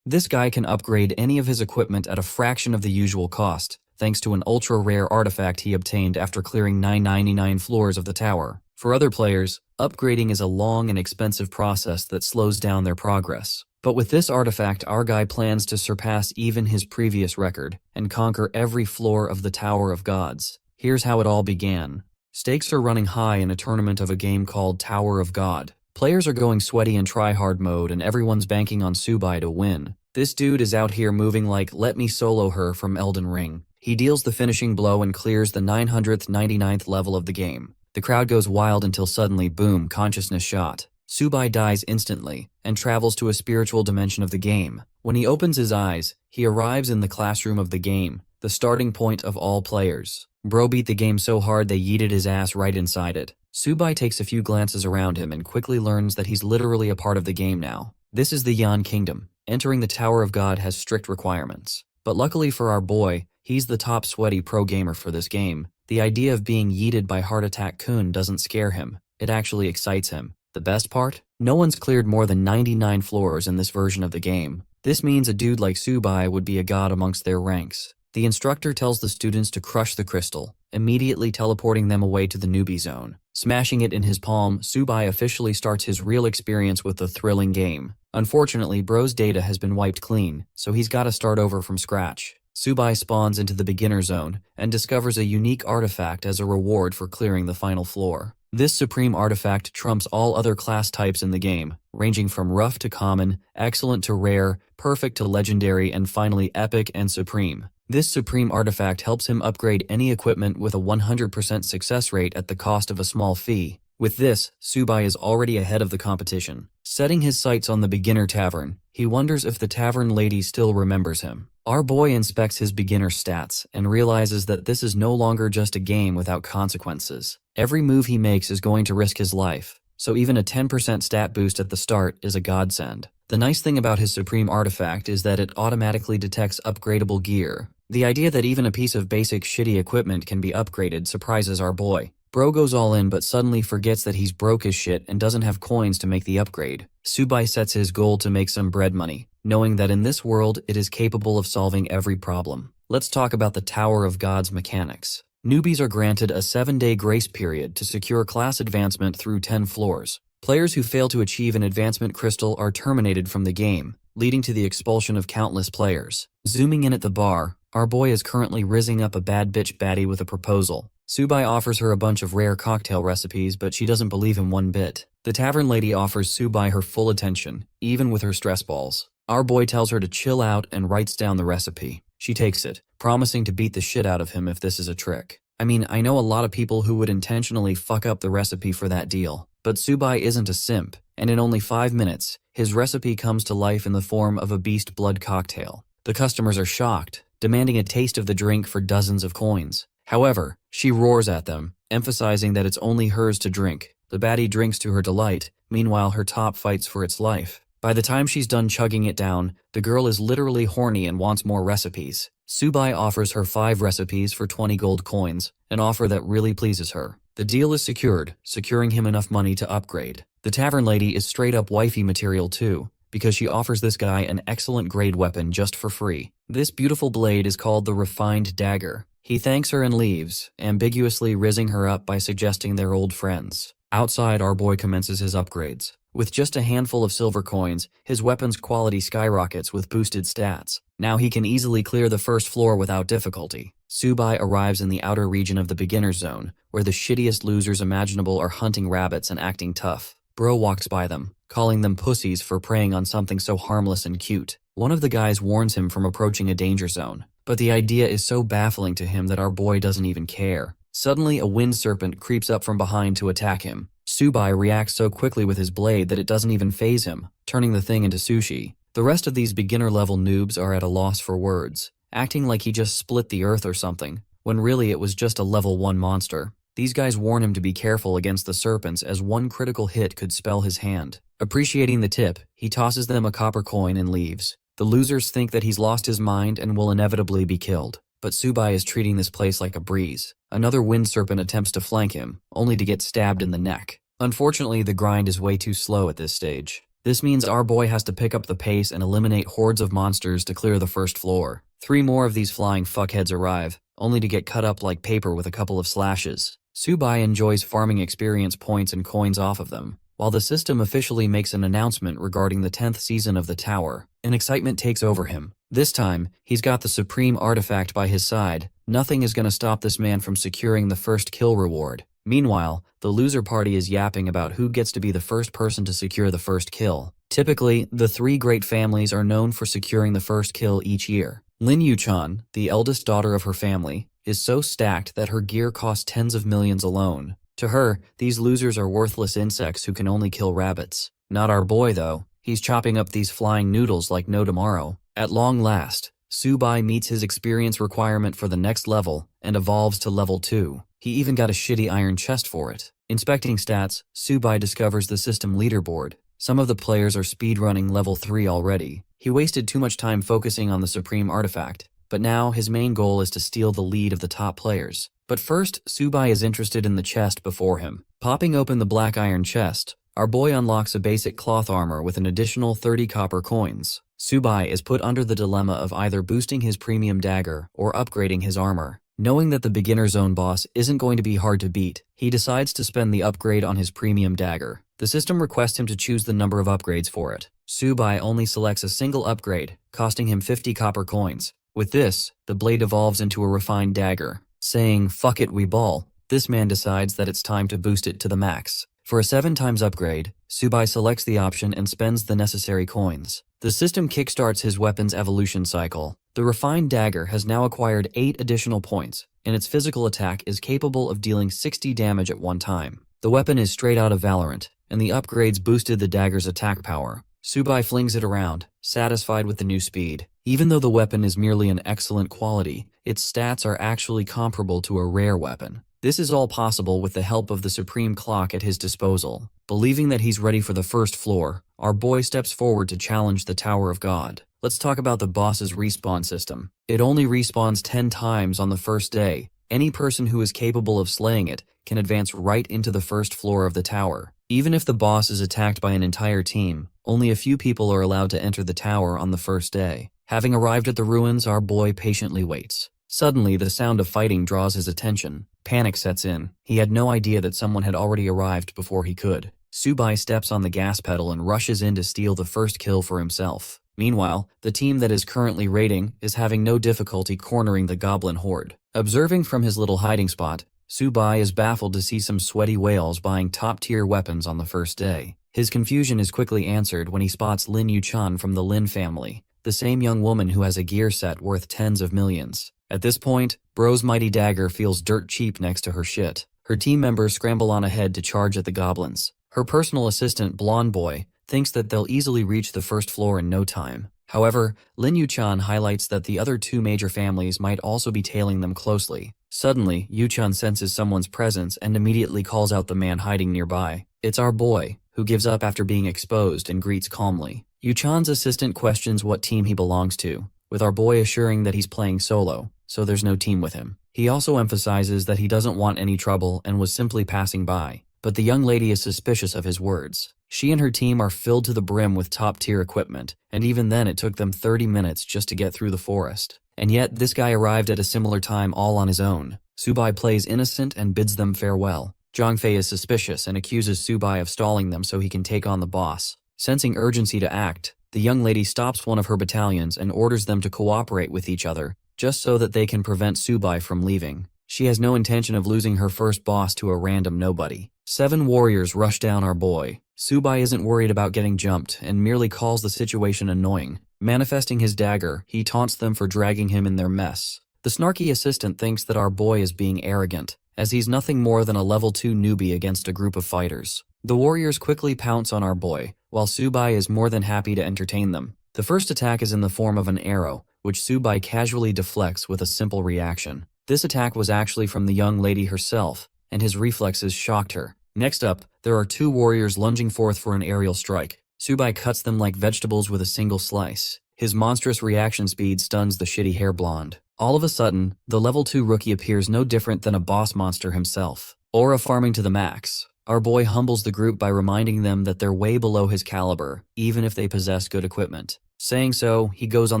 This guy can upgrade any of his equipment at a fraction of the usual cost, thanks to an ultra-rare artifact he obtained after clearing 999 floors of the tower. For other players, upgrading is a long and expensive process that slows down their progress. But with this artifact, our guy plans to surpass even his previous record and conquer every floor of the Tower of Gods. Here's how it all began. Stakes are running high in a tournament of a game called Tower of God. Players are going sweaty in try-hard mode and everyone's banking on Subai to win. This dude is out here moving like let me solo her from Elden Ring. He deals the finishing blow and clears the 999th level of the game. The crowd goes wild until suddenly, boom, consciousness shot. Subai dies instantly and travels to a spiritual dimension of the game. When he opens his eyes, he arrives in the classroom of the game, the starting point of all players. Bro beat the game so hard they yeeted his ass right inside it. Subai takes a few glances around him and quickly learns that he's literally a part of the game now. This is the Yan Kingdom. Entering the Tower of God has strict requirements. But luckily for our boy, he's the top sweaty pro gamer for this game. The idea of being yeeted by Heart Attack Kun doesn't scare him. It actually excites him. The best part? No one's cleared more than 99 floors in this version of the game. This means a dude like Subai would be a god amongst their ranks. The instructor tells the students to crush the crystal, immediately teleporting them away to the newbie zone. Smashing it in his palm, Subai officially starts his real experience with the thrilling game. Unfortunately, bro's data has been wiped clean, so he's gotta start over from scratch. Subai spawns into the beginner zone and discovers a unique artifact as a reward for clearing the final floor. This supreme artifact trumps all other class types in the game, ranging from rough to common, excellent to rare, perfect to legendary, and finally epic and supreme. This supreme artifact helps him upgrade any equipment with a 100% success rate at the cost of a small fee. With this, Subai is already ahead of the competition. Setting his sights on the beginner tavern, he wonders if the tavern lady still remembers him. Our boy inspects his beginner stats and realizes that this is no longer just a game without consequences. Every move he makes is going to risk his life, so even a 10% stat boost at the start is a godsend. The nice thing about his supreme artifact is that it automatically detects upgradable gear. The idea that even a piece of basic shitty equipment can be upgraded surprises our boy. Bro goes all in but suddenly forgets that he's broke as shit and doesn't have coins to make the upgrade. Subai sets his goal to make some bread money, knowing that in this world it is capable of solving every problem. Let's talk about the Tower of God's mechanics. Newbies are granted a 7-day grace period to secure class advancement through 10 floors. Players who fail to achieve an advancement crystal are terminated from the game, leading to the expulsion of countless players. Zooming in at the bar, our boy is currently rizzing up a bad bitch baddie with a proposal. Subai offers her a bunch of rare cocktail recipes, but she doesn't believe him one bit. The tavern lady offers Subai her full attention, even with her stress balls. Our boy tells her to chill out and writes down the recipe. She takes it, promising to beat the shit out of him if this is a trick. I mean, I know a lot of people who would intentionally fuck up the recipe for that deal, but Subai isn't a simp, and in only 5 minutes, his recipe comes to life in the form of a beast blood cocktail. The customers are shocked, demanding a taste of the drink for dozens of coins. However, she roars at them, emphasizing that it's only hers to drink. The baddie drinks to her delight, meanwhile her top fights for its life. By the time she's done chugging it down, the girl is literally horny and wants more recipes. Subai offers her 5 recipes for 20 gold coins, an offer that really pleases her. The deal is secured, securing him enough money to upgrade. The tavern lady is straight up wifey material too, because she offers this guy an excellent grade weapon just for free. This beautiful blade is called the Refined Dagger. He thanks her and leaves, ambiguously rizzing her up by suggesting they're old friends. Outside, our boy commences his upgrades. With just a handful of silver coins, his weapon's quality skyrockets with boosted stats. Now he can easily clear the first floor without difficulty. Subai arrives in the outer region of the beginner zone, where the shittiest losers imaginable are hunting rabbits and acting tough. Bro walks by them, calling them pussies for preying on something so harmless and cute. One of the guys warns him from approaching a danger zone, but the idea is so baffling to him that our boy doesn't even care. Suddenly, a wind serpent creeps up from behind to attack him. Subai reacts so quickly with his blade that it doesn't even faze him, turning the thing into sushi. The rest of these beginner-level noobs are at a loss for words, acting like he just split the earth or something, when really it was just a level 1 monster. These guys warn him to be careful against the serpents as one critical hit could spell his hand. Appreciating the tip, he tosses them a copper coin and leaves. The losers think that he's lost his mind and will inevitably be killed, but Subai is treating this place like a breeze. Another wind serpent attempts to flank him, only to get stabbed in the neck. Unfortunately, the grind is way too slow at this stage. This means our boy has to pick up the pace and eliminate hordes of monsters to clear the first floor. 3 more of these flying fuckheads arrive, only to get cut up like paper with a couple of slashes. Subai enjoys farming experience points and coins off of them, while the system officially makes an announcement regarding the 10th season of the tower. An excitement takes over him. This time, he's got the supreme artifact by his side. Nothing is gonna stop this man from securing the first kill reward. Meanwhile, the loser party is yapping about who gets to be the first person to secure the first kill. Typically, the 3 great families are known for securing the first kill each year. Lin Yuchan, the eldest daughter of her family, is so stacked that her gear costs tens of millions alone. To her, these losers are worthless insects who can only kill rabbits. Not our boy, though. He's chopping up these flying noodles like no tomorrow. At long last, Subai meets his experience requirement for the next level and evolves to level 2. He even got a shitty iron chest for it. Inspecting stats, Subai discovers the system leaderboard. Some of the players are speedrunning level 3 already. He wasted too much time focusing on the supreme artifact, but now his main goal is to steal the lead of the top players. But first, Subai is interested in the chest before him. Popping open the black iron chest, our boy unlocks a basic cloth armor with an additional 30 copper coins. Subai is put under the dilemma of either boosting his premium dagger or upgrading his armor. Knowing that the beginner zone boss isn't going to be hard to beat, he decides to spend the upgrade on his premium dagger. The system requests him to choose the number of upgrades for it. Subai only selects a single upgrade, costing him 50 copper coins. With this, the blade evolves into a refined dagger. Saying, "Fuck it, we ball," this man decides that it's time to boost it to the max. For a 7 times upgrade, Subai selects the option and spends the necessary coins. The system kickstarts his weapon's evolution cycle. The refined dagger has now acquired 8 additional points, and its physical attack is capable of dealing 60 damage at one time. The weapon is straight out of Valorant, and the upgrades boosted the dagger's attack power. Subai flings it around, satisfied with the new speed. Even though the weapon is merely an excellent quality, its stats are actually comparable to a rare weapon. This is all possible with the help of the supreme clock at his disposal. Believing that he's ready for the first floor, our boy steps forward to challenge the Tower of God. Let's talk about the boss's respawn system. It only respawns 10 times on the first day. Any person who is capable of slaying it can advance right into the first floor of the tower. Even if the boss is attacked by an entire team, only a few people are allowed to enter the tower on the first day. Having arrived at the ruins, our boy patiently waits. Suddenly, the sound of fighting draws his attention. Panic sets in. He had no idea that someone had already arrived before he could. Subai steps on the gas pedal and rushes in to steal the first kill for himself. Meanwhile, the team that is currently raiding is having no difficulty cornering the goblin horde. Observing from his little hiding spot, Subai is baffled to see some sweaty whales buying top-tier weapons on the first day. His confusion is quickly answered when he spots Lin Yuchan from the Lin family, the same young woman who has a gear set worth tens of millions. At this point, Bro's mighty dagger feels dirt cheap next to her shit. Her team members scramble on ahead to charge at the goblins. Her personal assistant, Blonde Boy, thinks that they'll easily reach the first floor in no time. However, Lin Yuchan highlights that the other 2 major families might also be tailing them closely. Suddenly, Yuchan senses someone's presence and immediately calls out the man hiding nearby. It's our boy, who gives up after being exposed and greets calmly. Yuchan's assistant questions what team he belongs to, with our boy assuring that he's playing solo, so there's no team with him. He also emphasizes that he doesn't want any trouble and was simply passing by. But the young lady is suspicious of his words. She and her team are filled to the brim with top-tier equipment, and even then it took them 30 minutes just to get through the forest. And yet, this guy arrived at a similar time all on his own. Subai plays innocent and bids them farewell. Zhangfei is suspicious and accuses Subai of stalling them so he can take on the boss. Sensing urgency to act, the young lady stops one of her battalions and orders them to cooperate with each other, just so that they can prevent Subai from leaving. She has no intention of losing her first boss to a random nobody. 7 warriors rush down our boy. Subai isn't worried about getting jumped and merely calls the situation annoying. Manifesting his dagger, he taunts them for dragging him in their mess. The snarky assistant thinks that our boy is being arrogant, as he's nothing more than a level 2 newbie against a group of fighters. The warriors quickly pounce on our boy, while Subai is more than happy to entertain them. The first attack is in the form of an arrow, which Subai casually deflects with a simple reaction. This attack was actually from the young lady herself, and his reflexes shocked her. Next up, there are 2 warriors lunging forth for an aerial strike. Subai cuts them like vegetables with a single slice. His monstrous reaction speed stuns the shitty hair blonde. All of a sudden, the level 2 rookie appears no different than a boss monster himself. Aura farming to the max. Our boy humbles the group by reminding them that they're way below his caliber, even if they possess good equipment. Saying so, he goes on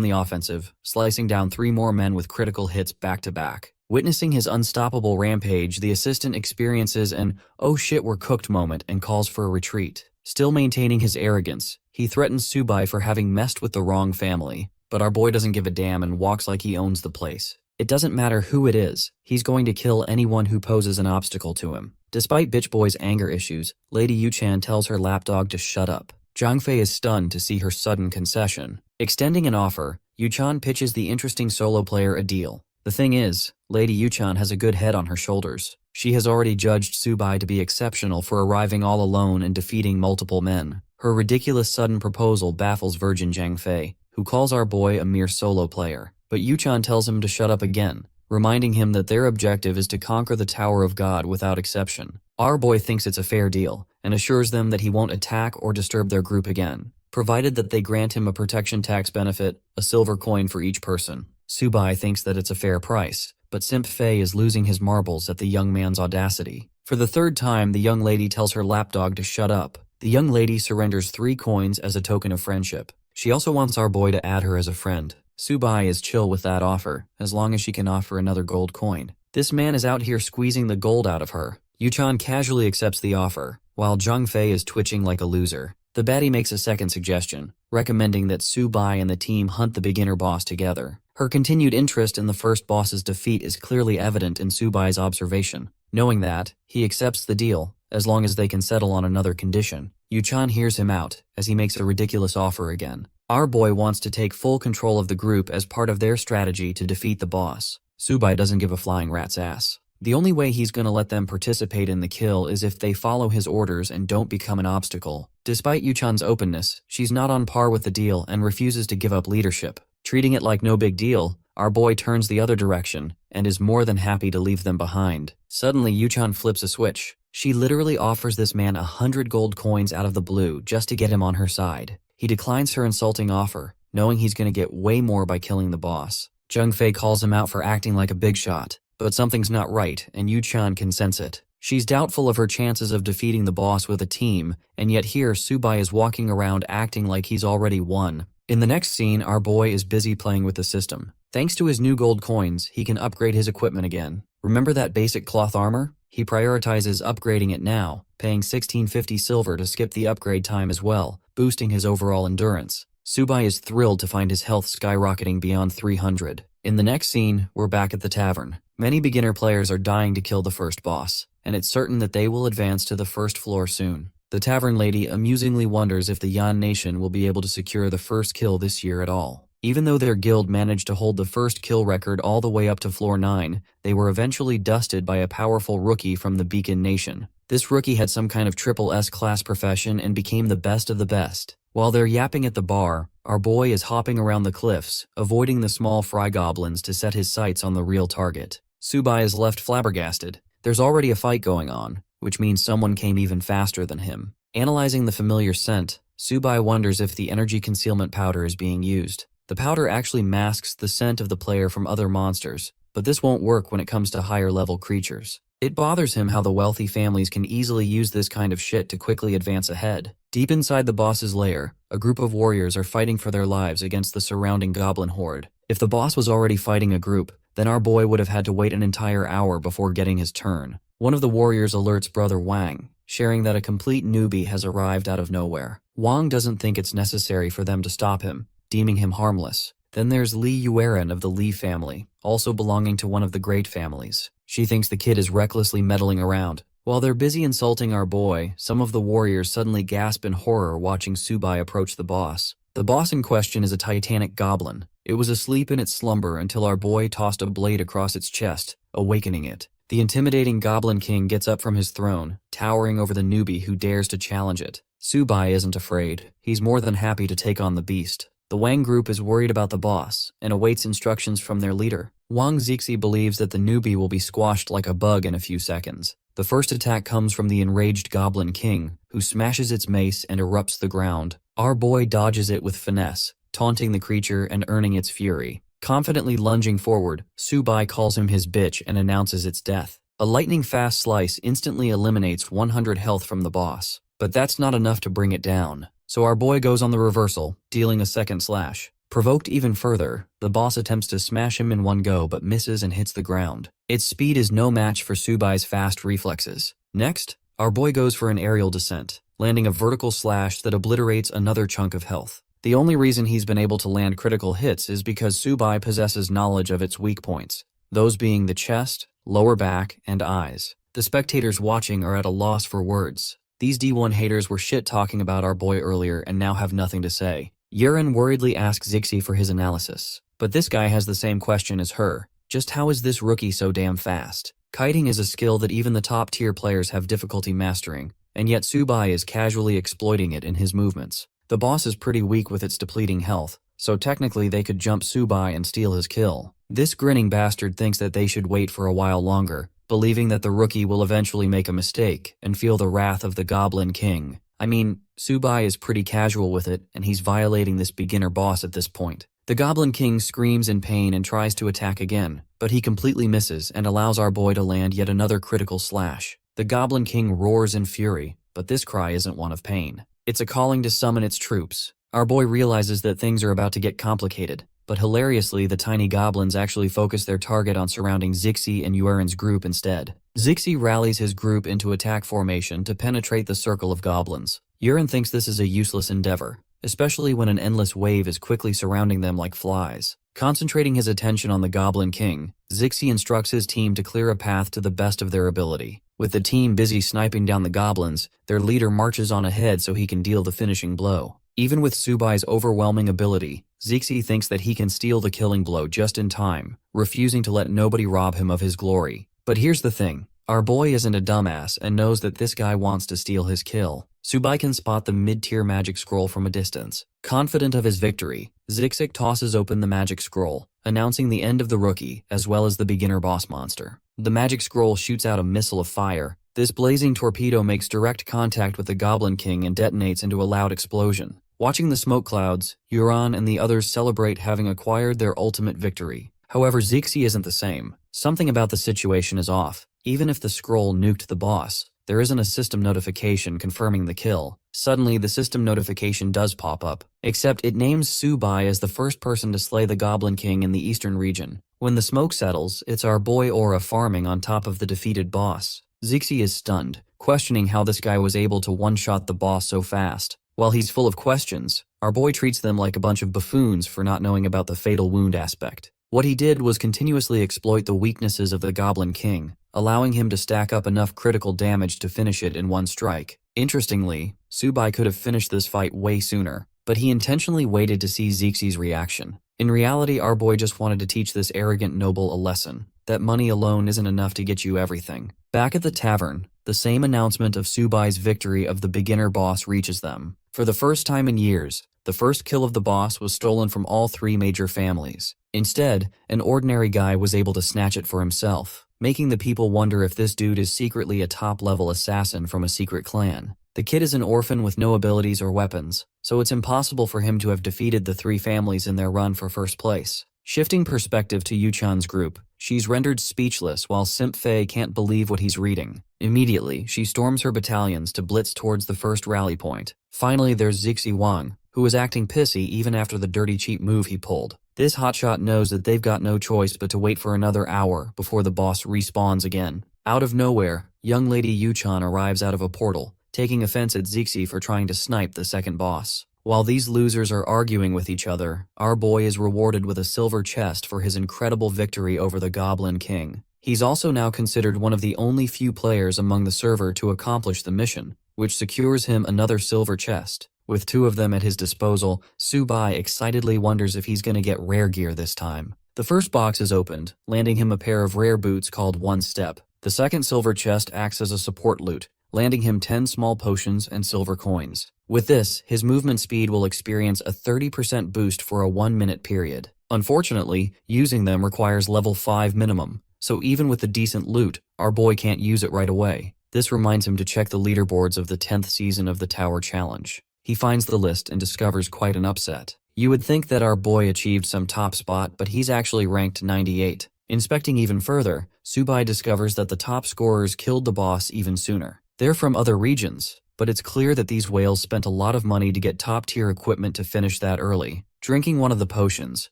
the offensive, slicing down 3 more men with critical hits back to back. Witnessing his unstoppable rampage, the assistant experiences an "oh shit we're cooked" moment and calls for a retreat. Still maintaining his arrogance, he threatens Tsubai for having messed with the wrong family, but our boy doesn't give a damn and walks like he owns the place. It doesn't matter who it is, he's going to kill anyone who poses an obstacle to him. Despite Bitch Boy's anger issues, Lady Yuchan tells her lapdog to shut up. Zhang Fei is stunned to see her sudden concession. Extending an offer, Yuchan pitches the interesting solo player a deal. The thing is, Lady Yuchan has a good head on her shoulders. She has already judged Tsubai to be exceptional for arriving all alone and defeating multiple men. Her ridiculous sudden proposal baffles Virgin Zhang Fei, who calls our boy a mere solo player. But Yuchan tells him to shut up again, reminding him that their objective is to conquer the Tower of God without exception. Our boy thinks it's a fair deal, and assures them that he won't attack or disturb their group again, provided that they grant him a protection tax benefit, a silver coin for each person. Tsubai thinks that it's a fair price, but Simp Fei is losing his marbles at the young man's audacity. For the 3rd time, the young lady tells her lapdog to shut up. The young lady surrenders 3 coins as a token of friendship. She also wants our boy to add her as a friend. Tsubai is chill with that offer, as long as she can offer another gold coin. This man is out here squeezing the gold out of her. Yuchan casually accepts the offer, while Zhang Fei is twitching like a loser. The baddie makes a second suggestion, recommending that Tsubai and the team hunt the beginner boss together. Her continued interest in the first boss's defeat is clearly evident in Tsubai's observation. Knowing that, he accepts the deal, as long as they can settle on another condition. Yuchan hears him out, as he makes a ridiculous offer again. Our boy wants to take full control of the group as part of their strategy to defeat the boss. Tsubai doesn't give a flying rat's ass. The only way he's gonna let them participate in the kill is if they follow his orders and don't become an obstacle. Despite Yuchan's openness, she's not on par with the deal and refuses to give up leadership. Treating it like no big deal, our boy turns the other direction and is more than happy to leave them behind. Suddenly, Yuchan flips a switch. She literally offers this man 100 gold coins out of the blue just to get him on her side. He declines her insulting offer, knowing he's gonna get way more by killing the boss. Zhang Fei calls him out for acting like a big shot, but something's not right and Yuchan can sense it. She's doubtful of her chances of defeating the boss with a team, and yet here Tsubai is walking around acting like he's already won. In the next scene, our boy is busy playing with the system. Thanks to his new gold coins, he can upgrade his equipment again. Remember that basic cloth armor? He prioritizes upgrading it now, paying 1650 silver to skip the upgrade time as well, boosting his overall endurance. Tsubai is thrilled to find his health skyrocketing beyond 300. In the next scene, we're back at the tavern. Many beginner players are dying to kill the first boss, and it's certain that they will advance to the first floor soon. The tavern lady amusingly wonders if the Yan Nation will be able to secure the first kill this year at all. Even though their guild managed to hold the first kill record all the way up to floor 9, they were eventually dusted by a powerful rookie from the Beacon Nation. This rookie had some kind of triple S class profession and became the best of the best. While they're yapping at the bar, our boy is hopping around the cliffs, avoiding the small fry goblins to set his sights on the real target. Tsubai is left flabbergasted. There's already a fight going on, which means someone came even faster than him. Analyzing the familiar scent, Tsubai wonders if the energy concealment powder is being used. The powder actually masks the scent of the player from other monsters, but this won't work when it comes to higher level creatures. It bothers him how the wealthy families can easily use this kind of shit to quickly advance ahead. Deep inside the boss's lair, a group of warriors are fighting for their lives against the surrounding goblin horde. If the boss was already fighting a group, then our boy would have had to wait an entire hour before getting his turn. One of the warriors alerts brother Wang, sharing that a complete newbie has arrived out of nowhere. Wang doesn't think it's necessary for them to stop him, deeming him harmless. Then there's Li Yueren of the Li family, also belonging to one of the great families. She thinks the kid is recklessly meddling around. While they're busy insulting our boy, some of the warriors suddenly gasp in horror watching Tsubai approach the boss. The boss in question is a titanic goblin. It was asleep in its slumber until our boy tossed a blade across its chest, awakening it. The intimidating Goblin King gets up from his throne, towering over the newbie who dares to challenge it. Tsubai isn't afraid. He's more than happy to take on the beast. The Wang group is worried about the boss and awaits instructions from their leader. Wang Zixi believes that the newbie will be squashed like a bug in a few seconds. The first attack comes from the enraged Goblin King, who smashes its mace and erupts the ground. Our boy dodges it with finesse, taunting the creature and earning its fury. Confidently lunging forward, Tsubai calls him his bitch and announces its death. A lightning-fast slice instantly eliminates 100 health from the boss. But that's not enough to bring it down, so our boy goes on the reversal, dealing a second slash. Provoked even further, the boss attempts to smash him in one go but misses and hits the ground. Its speed is no match for Subai's fast reflexes. Next, our boy goes for an aerial descent, landing a vertical slash that obliterates another chunk of health. The only reason he's been able to land critical hits is because Subai possesses knowledge of its weak points, those being the chest, lower back, and eyes. The spectators watching are at a loss for words. These D1 haters were shit-talking about our boy earlier and now have nothing to say. Yurin worriedly asks Zixi for his analysis, but this guy has the same question as her. Just how is this rookie so damn fast? Kiting is a skill that even the top-tier players have difficulty mastering, and yet Subai is casually exploiting it in his movements. The boss is pretty weak with its depleting health, so technically they could jump Subai and steal his kill. This grinning bastard thinks that they should wait for a while longer, believing that the rookie will eventually make a mistake and feel the wrath of the Goblin King. I mean, Subai is pretty casual with it, and he's violating this beginner boss at this point. The Goblin King screams in pain and tries to attack again, but he completely misses and allows our boy to land yet another critical slash. The Goblin King roars in fury, but this cry isn't one of pain. It's a calling to summon its troops. Our boy realizes that things are about to get complicated, but hilariously the tiny goblins actually focus their target on surrounding Zixi and Yurin's group instead. Zixi rallies his group into attack formation to penetrate the circle of goblins. Yurin thinks this is a useless endeavor, especially when an endless wave is quickly surrounding them like flies. Concentrating his attention on the Goblin King, Zixi instructs his team to clear a path to the best of their ability. With the team busy sniping down the goblins, their leader marches on ahead so he can deal the finishing blow. Even with Subai's overwhelming ability, Zixi thinks that he can steal the killing blow just in time, refusing to let nobody rob him of his glory. But here's the thing, our boy isn't a dumbass and knows that this guy wants to steal his kill. Subai can spot the mid-tier magic scroll from a distance. Confident of his victory, Zixi tosses open the magic scroll, announcing the end of the rookie as well as the beginner boss monster. The magic scroll shoots out a missile of fire. This blazing torpedo makes direct contact with the Goblin King and detonates into a loud explosion. Watching the smoke clouds, Yuran and the others celebrate having acquired their ultimate victory. However, Zixi isn't the same. Something about the situation is off. Even if the scroll nuked the boss, there isn't a system notification confirming the kill. Suddenly, the system notification does pop up, except it names Subai as the first person to slay the Goblin King in the eastern region. When the smoke settles, it's our boy Aura farming on top of the defeated boss. Zixi is stunned, questioning how this guy was able to one-shot the boss so fast. While he's full of questions, our boy treats them like a bunch of buffoons for not knowing about the fatal wound aspect. What he did was continuously exploit the weaknesses of the Goblin King, allowing him to stack up enough critical damage to finish it in one strike. Interestingly, Subai could have finished this fight way sooner, but he intentionally waited to see Zixi's reaction. In reality, our boy just wanted to teach this arrogant noble a lesson, that money alone isn't enough to get you everything. Back at the tavern, the same announcement of Subai's victory of the beginner boss reaches them. For the first time in years, the first kill of the boss was stolen from all three major families. Instead, an ordinary guy was able to snatch it for himself, making the people wonder if this dude is secretly a top-level assassin from a secret clan. The kid is an orphan with no abilities or weapons, so it's impossible for him to have defeated the three families in their run for first place. Shifting perspective to Yuchan's group, she's rendered speechless while Simp Fei can't believe what he's reading. Immediately, she storms her battalions to blitz towards the first rally point. Finally, there's Zixi Wang, who is acting pissy even after the dirty cheap move he pulled. This hotshot knows that they've got no choice but to wait for another hour before the boss respawns again. Out of nowhere, young lady Yuchan arrives out of a portal, taking offense at Zixi for trying to snipe the second boss. While these losers are arguing with each other, our boy is rewarded with a silver chest for his incredible victory over the Goblin King. He's also now considered one of the only few players among the server to accomplish the mission, which secures him another silver chest. With two of them at his disposal, Subai excitedly wonders if he's gonna get rare gear this time. The first box is opened, landing him a pair of rare boots called One Step. The second silver chest acts as a support loot, landing him 10 small potions and silver coins. With this, his movement speed will experience a 30% boost for a 1-minute period. Unfortunately, using them requires level 5 minimum, so even with the decent loot, our boy can't use it right away. This reminds him to check the leaderboards of the 10th season of the Tower Challenge. He finds the list and discovers quite an upset. You would think that our boy achieved some top spot, but he's actually ranked 98. Inspecting even further, Subai discovers that the top scorers killed the boss even sooner. They're from other regions, but it's clear that these whales spent a lot of money to get top-tier equipment to finish that early. Drinking one of the potions,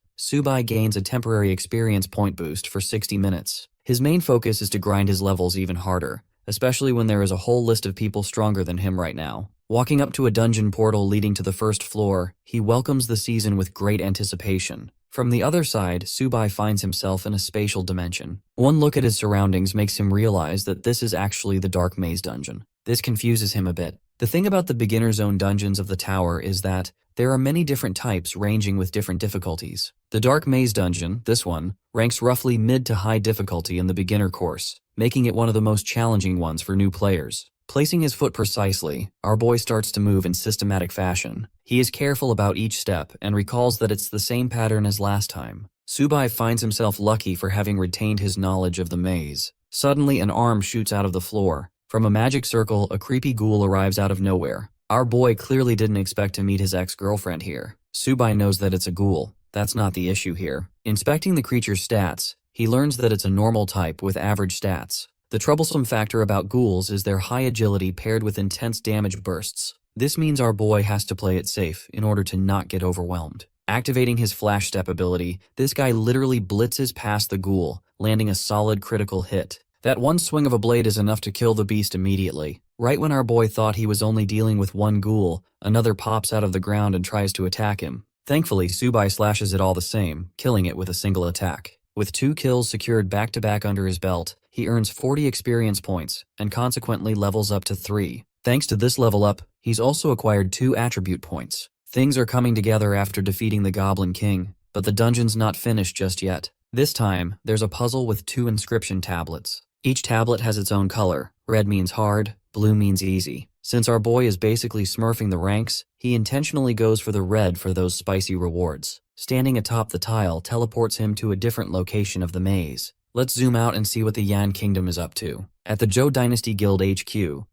Subai gains a temporary experience point boost for 60 minutes. His main focus is to grind his levels even harder, especially when there is a whole list of people stronger than him right now. Walking up to a dungeon portal leading to the first floor, he welcomes the season with great anticipation. From the other side, Subai finds himself in a spatial dimension. One look at his surroundings makes him realize that this is actually the Dark Maze dungeon. This confuses him a bit. The thing about the beginner zone dungeons of the tower is that there are many different types ranging with different difficulties. The Dark Maze dungeon, this one, ranks roughly mid to high difficulty in the beginner course, making it one of the most challenging ones for new players. Placing his foot precisely, our boy starts to move in systematic fashion. He is careful about each step and recalls that it's the same pattern as last time. Subai finds himself lucky for having retained his knowledge of the maze. Suddenly, an arm shoots out of the floor. From a magic circle, a creepy ghoul arrives out of nowhere. Our boy clearly didn't expect to meet his ex-girlfriend here. Subai knows that it's a ghoul. That's not the issue here. Inspecting the creature's stats, he learns that it's a normal type with average stats. The troublesome factor about ghouls is their high agility paired with intense damage bursts. This means our boy has to play it safe in order to not get overwhelmed. Activating his flash step ability, this guy literally blitzes past the ghoul, landing a solid critical hit. That one swing of a blade is enough to kill the beast immediately. Right when our boy thought he was only dealing with one ghoul, another pops out of the ground and tries to attack him. Thankfully, Subai slashes it all the same, killing it with a single attack. With 2 kills secured back-to-back under his belt, he earns 40 experience points and consequently levels up to 3. Thanks to this level up, he's also acquired 2 attribute points. Things are coming together after defeating the Goblin King, but the dungeon's not finished just yet. This time, there's a puzzle with 2 inscription tablets. Each tablet has its own color. Red means hard, blue means easy. Since our boy is basically smurfing the ranks, he intentionally goes for the red for those spicy rewards. Standing atop the tile teleports him to a different location of the maze. Let's zoom out and see what the Yan Kingdom is up to. At the Zhou Dynasty Guild HQ,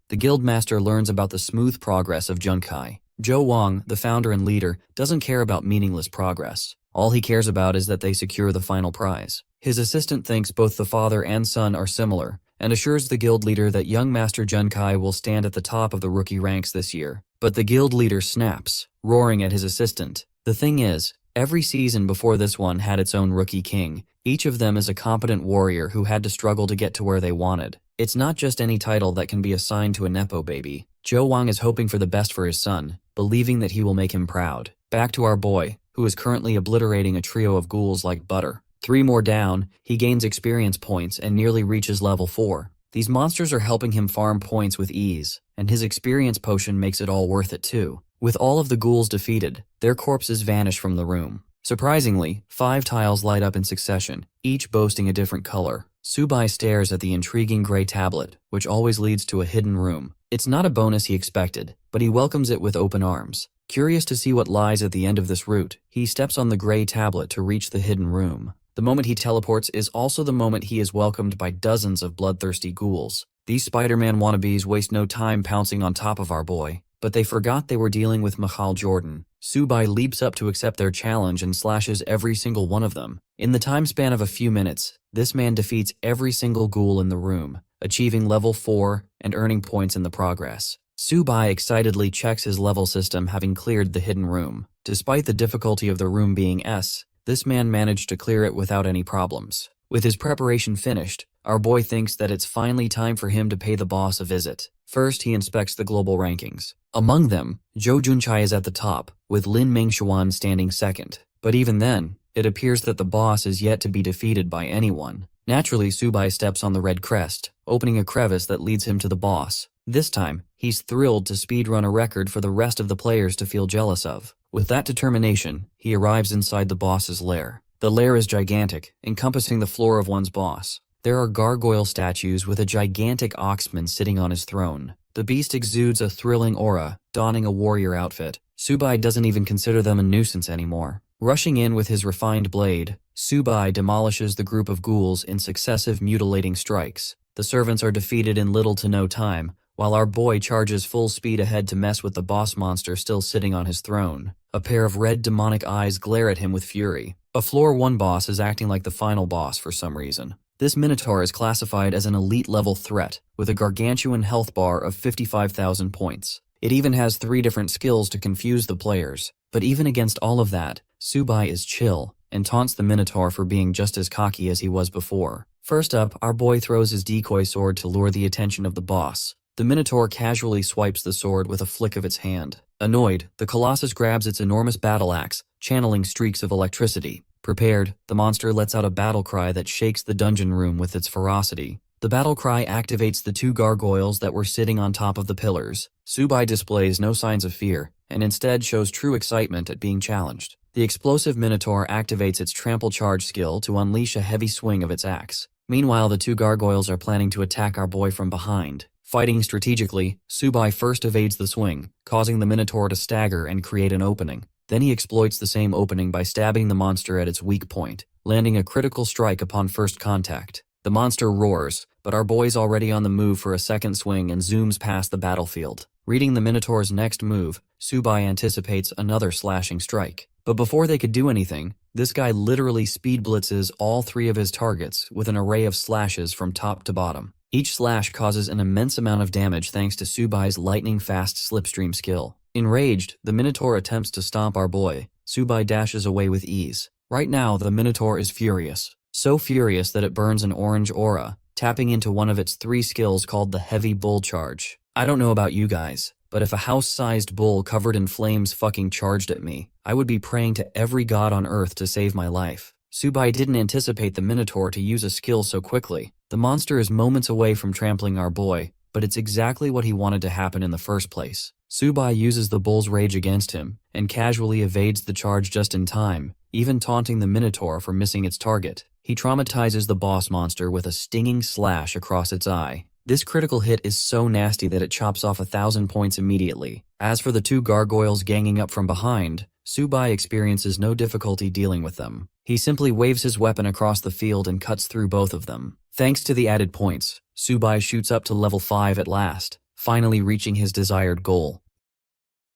the Guildmaster learns about the smooth progress of Junkai. Zhou Wang, the founder and leader, doesn't care about meaningless progress. All he cares about is that they secure the final prize. His assistant thinks both the father and son are similar, and assures the guild leader that young Master Junkai will stand at the top of the rookie ranks this year. But the guild leader snaps, roaring at his assistant. The thing is, every season before this one had its own rookie king. Each of them is a competent warrior who had to struggle to get to where they wanted. It's not just any title that can be assigned to a nepo baby. Zhou Wang is hoping for the best for his son, believing that he will make him proud. Back to our boy, who is currently obliterating a trio of ghouls like butter. 3 more down, he gains experience points and nearly reaches level 4. These monsters are helping him farm points with ease, and his experience potion makes it all worth it too. With all of the ghouls defeated, their corpses vanish from the room. Surprisingly, 5 tiles light up in succession, each boasting a different color. Subai stares at the intriguing gray tablet, which always leads to a hidden room. It's not a bonus he expected, but he welcomes it with open arms. Curious to see what lies at the end of this route, he steps on the gray tablet to reach the hidden room. The moment he teleports is also the moment he is welcomed by dozens of bloodthirsty ghouls. These Spider-Man wannabes waste no time pouncing on top of our boy, but they forgot they were dealing with Michal Jordan. Subai leaps up to accept their challenge and slashes every single one of them. In the time span of a few minutes, this man defeats every single ghoul in the room, achieving level 4 and earning points in the progress. Subai excitedly checks his level system, having cleared the hidden room. Despite the difficulty of the room being S, this man managed to clear it without any problems. With his preparation finished, our boy thinks that it's finally time for him to pay the boss a visit. First, he inspects the global rankings. Among them, Zhou Junchai is at the top, with Lin Mengshuan standing second. But even then, it appears that the boss is yet to be defeated by anyone. Naturally, Subai steps on the red crest, opening a crevice that leads him to the boss. This time, he's thrilled to speedrun a record for the rest of the players to feel jealous of. With that determination, he arrives inside the boss's lair. The lair is gigantic, encompassing the floor of one's boss. There are gargoyle statues with a gigantic oxman sitting on his throne. The beast exudes a thrilling aura, donning a warrior outfit. Subai doesn't even consider them a nuisance anymore. Rushing in with his refined blade, Subai demolishes the group of ghouls in successive mutilating strikes. The servants are defeated in little to no time, while our boy charges full speed ahead to mess with the boss monster still sitting on his throne. A pair of red demonic eyes glare at him with fury. A Floor 1 boss is acting like the final boss for some reason. This Minotaur is classified as an elite-level threat, with a gargantuan health bar of 55,000 points. It even has 3 different skills to confuse the players. But even against all of that, Subai is chill, and taunts the Minotaur for being just as cocky as he was before. First up, our boy throws his decoy sword to lure the attention of the boss. The Minotaur casually swipes the sword with a flick of its hand. Annoyed, the Colossus grabs its enormous battle axe, channeling streaks of electricity. Prepared, the monster lets out a battle cry that shakes the dungeon room with its ferocity. The battle cry activates the 2 gargoyles that were sitting on top of the pillars. Subai displays no signs of fear, and instead shows true excitement at being challenged. The explosive Minotaur activates its trample charge skill to unleash a heavy swing of its axe. Meanwhile, the 2 gargoyles are planning to attack our boy from behind. Fighting strategically, Subai first evades the swing, causing the Minotaur to stagger and create an opening. Then he exploits the same opening by stabbing the monster at its weak point, landing a critical strike upon first contact. The monster roars, but our boy's already on the move for a second swing and zooms past the battlefield. Reading the Minotaur's next move, Subai anticipates another slashing strike. But before they could do anything, this guy literally speed blitzes all 3 of his targets with an array of slashes from top to bottom. Each slash causes an immense amount of damage thanks to Subai's lightning-fast slipstream skill. Enraged, the Minotaur attempts to stomp our boy. Subai dashes away with ease. Right now, the Minotaur is furious. So furious that it burns an orange aura, tapping into one of its 3 skills called the Heavy Bull Charge. I don't know about you guys, but if a house-sized bull covered in flames fucking charged at me, I would be praying to every god on earth to save my life. Subai didn't anticipate the Minotaur to use a skill so quickly. The monster is moments away from trampling our boy, but it's exactly what he wanted to happen in the first place. Subai uses the bull's rage against him, and casually evades the charge just in time, even taunting the Minotaur for missing its target. He traumatizes the boss monster with a stinging slash across its eye. This critical hit is so nasty that it chops off 1,000 points immediately. As for the 2 gargoyles ganging up from behind, Subai experiences no difficulty dealing with them. He simply waves his weapon across the field and cuts through both of them. Thanks to the added points, Subai shoots up to level 5 at last, finally reaching his desired goal.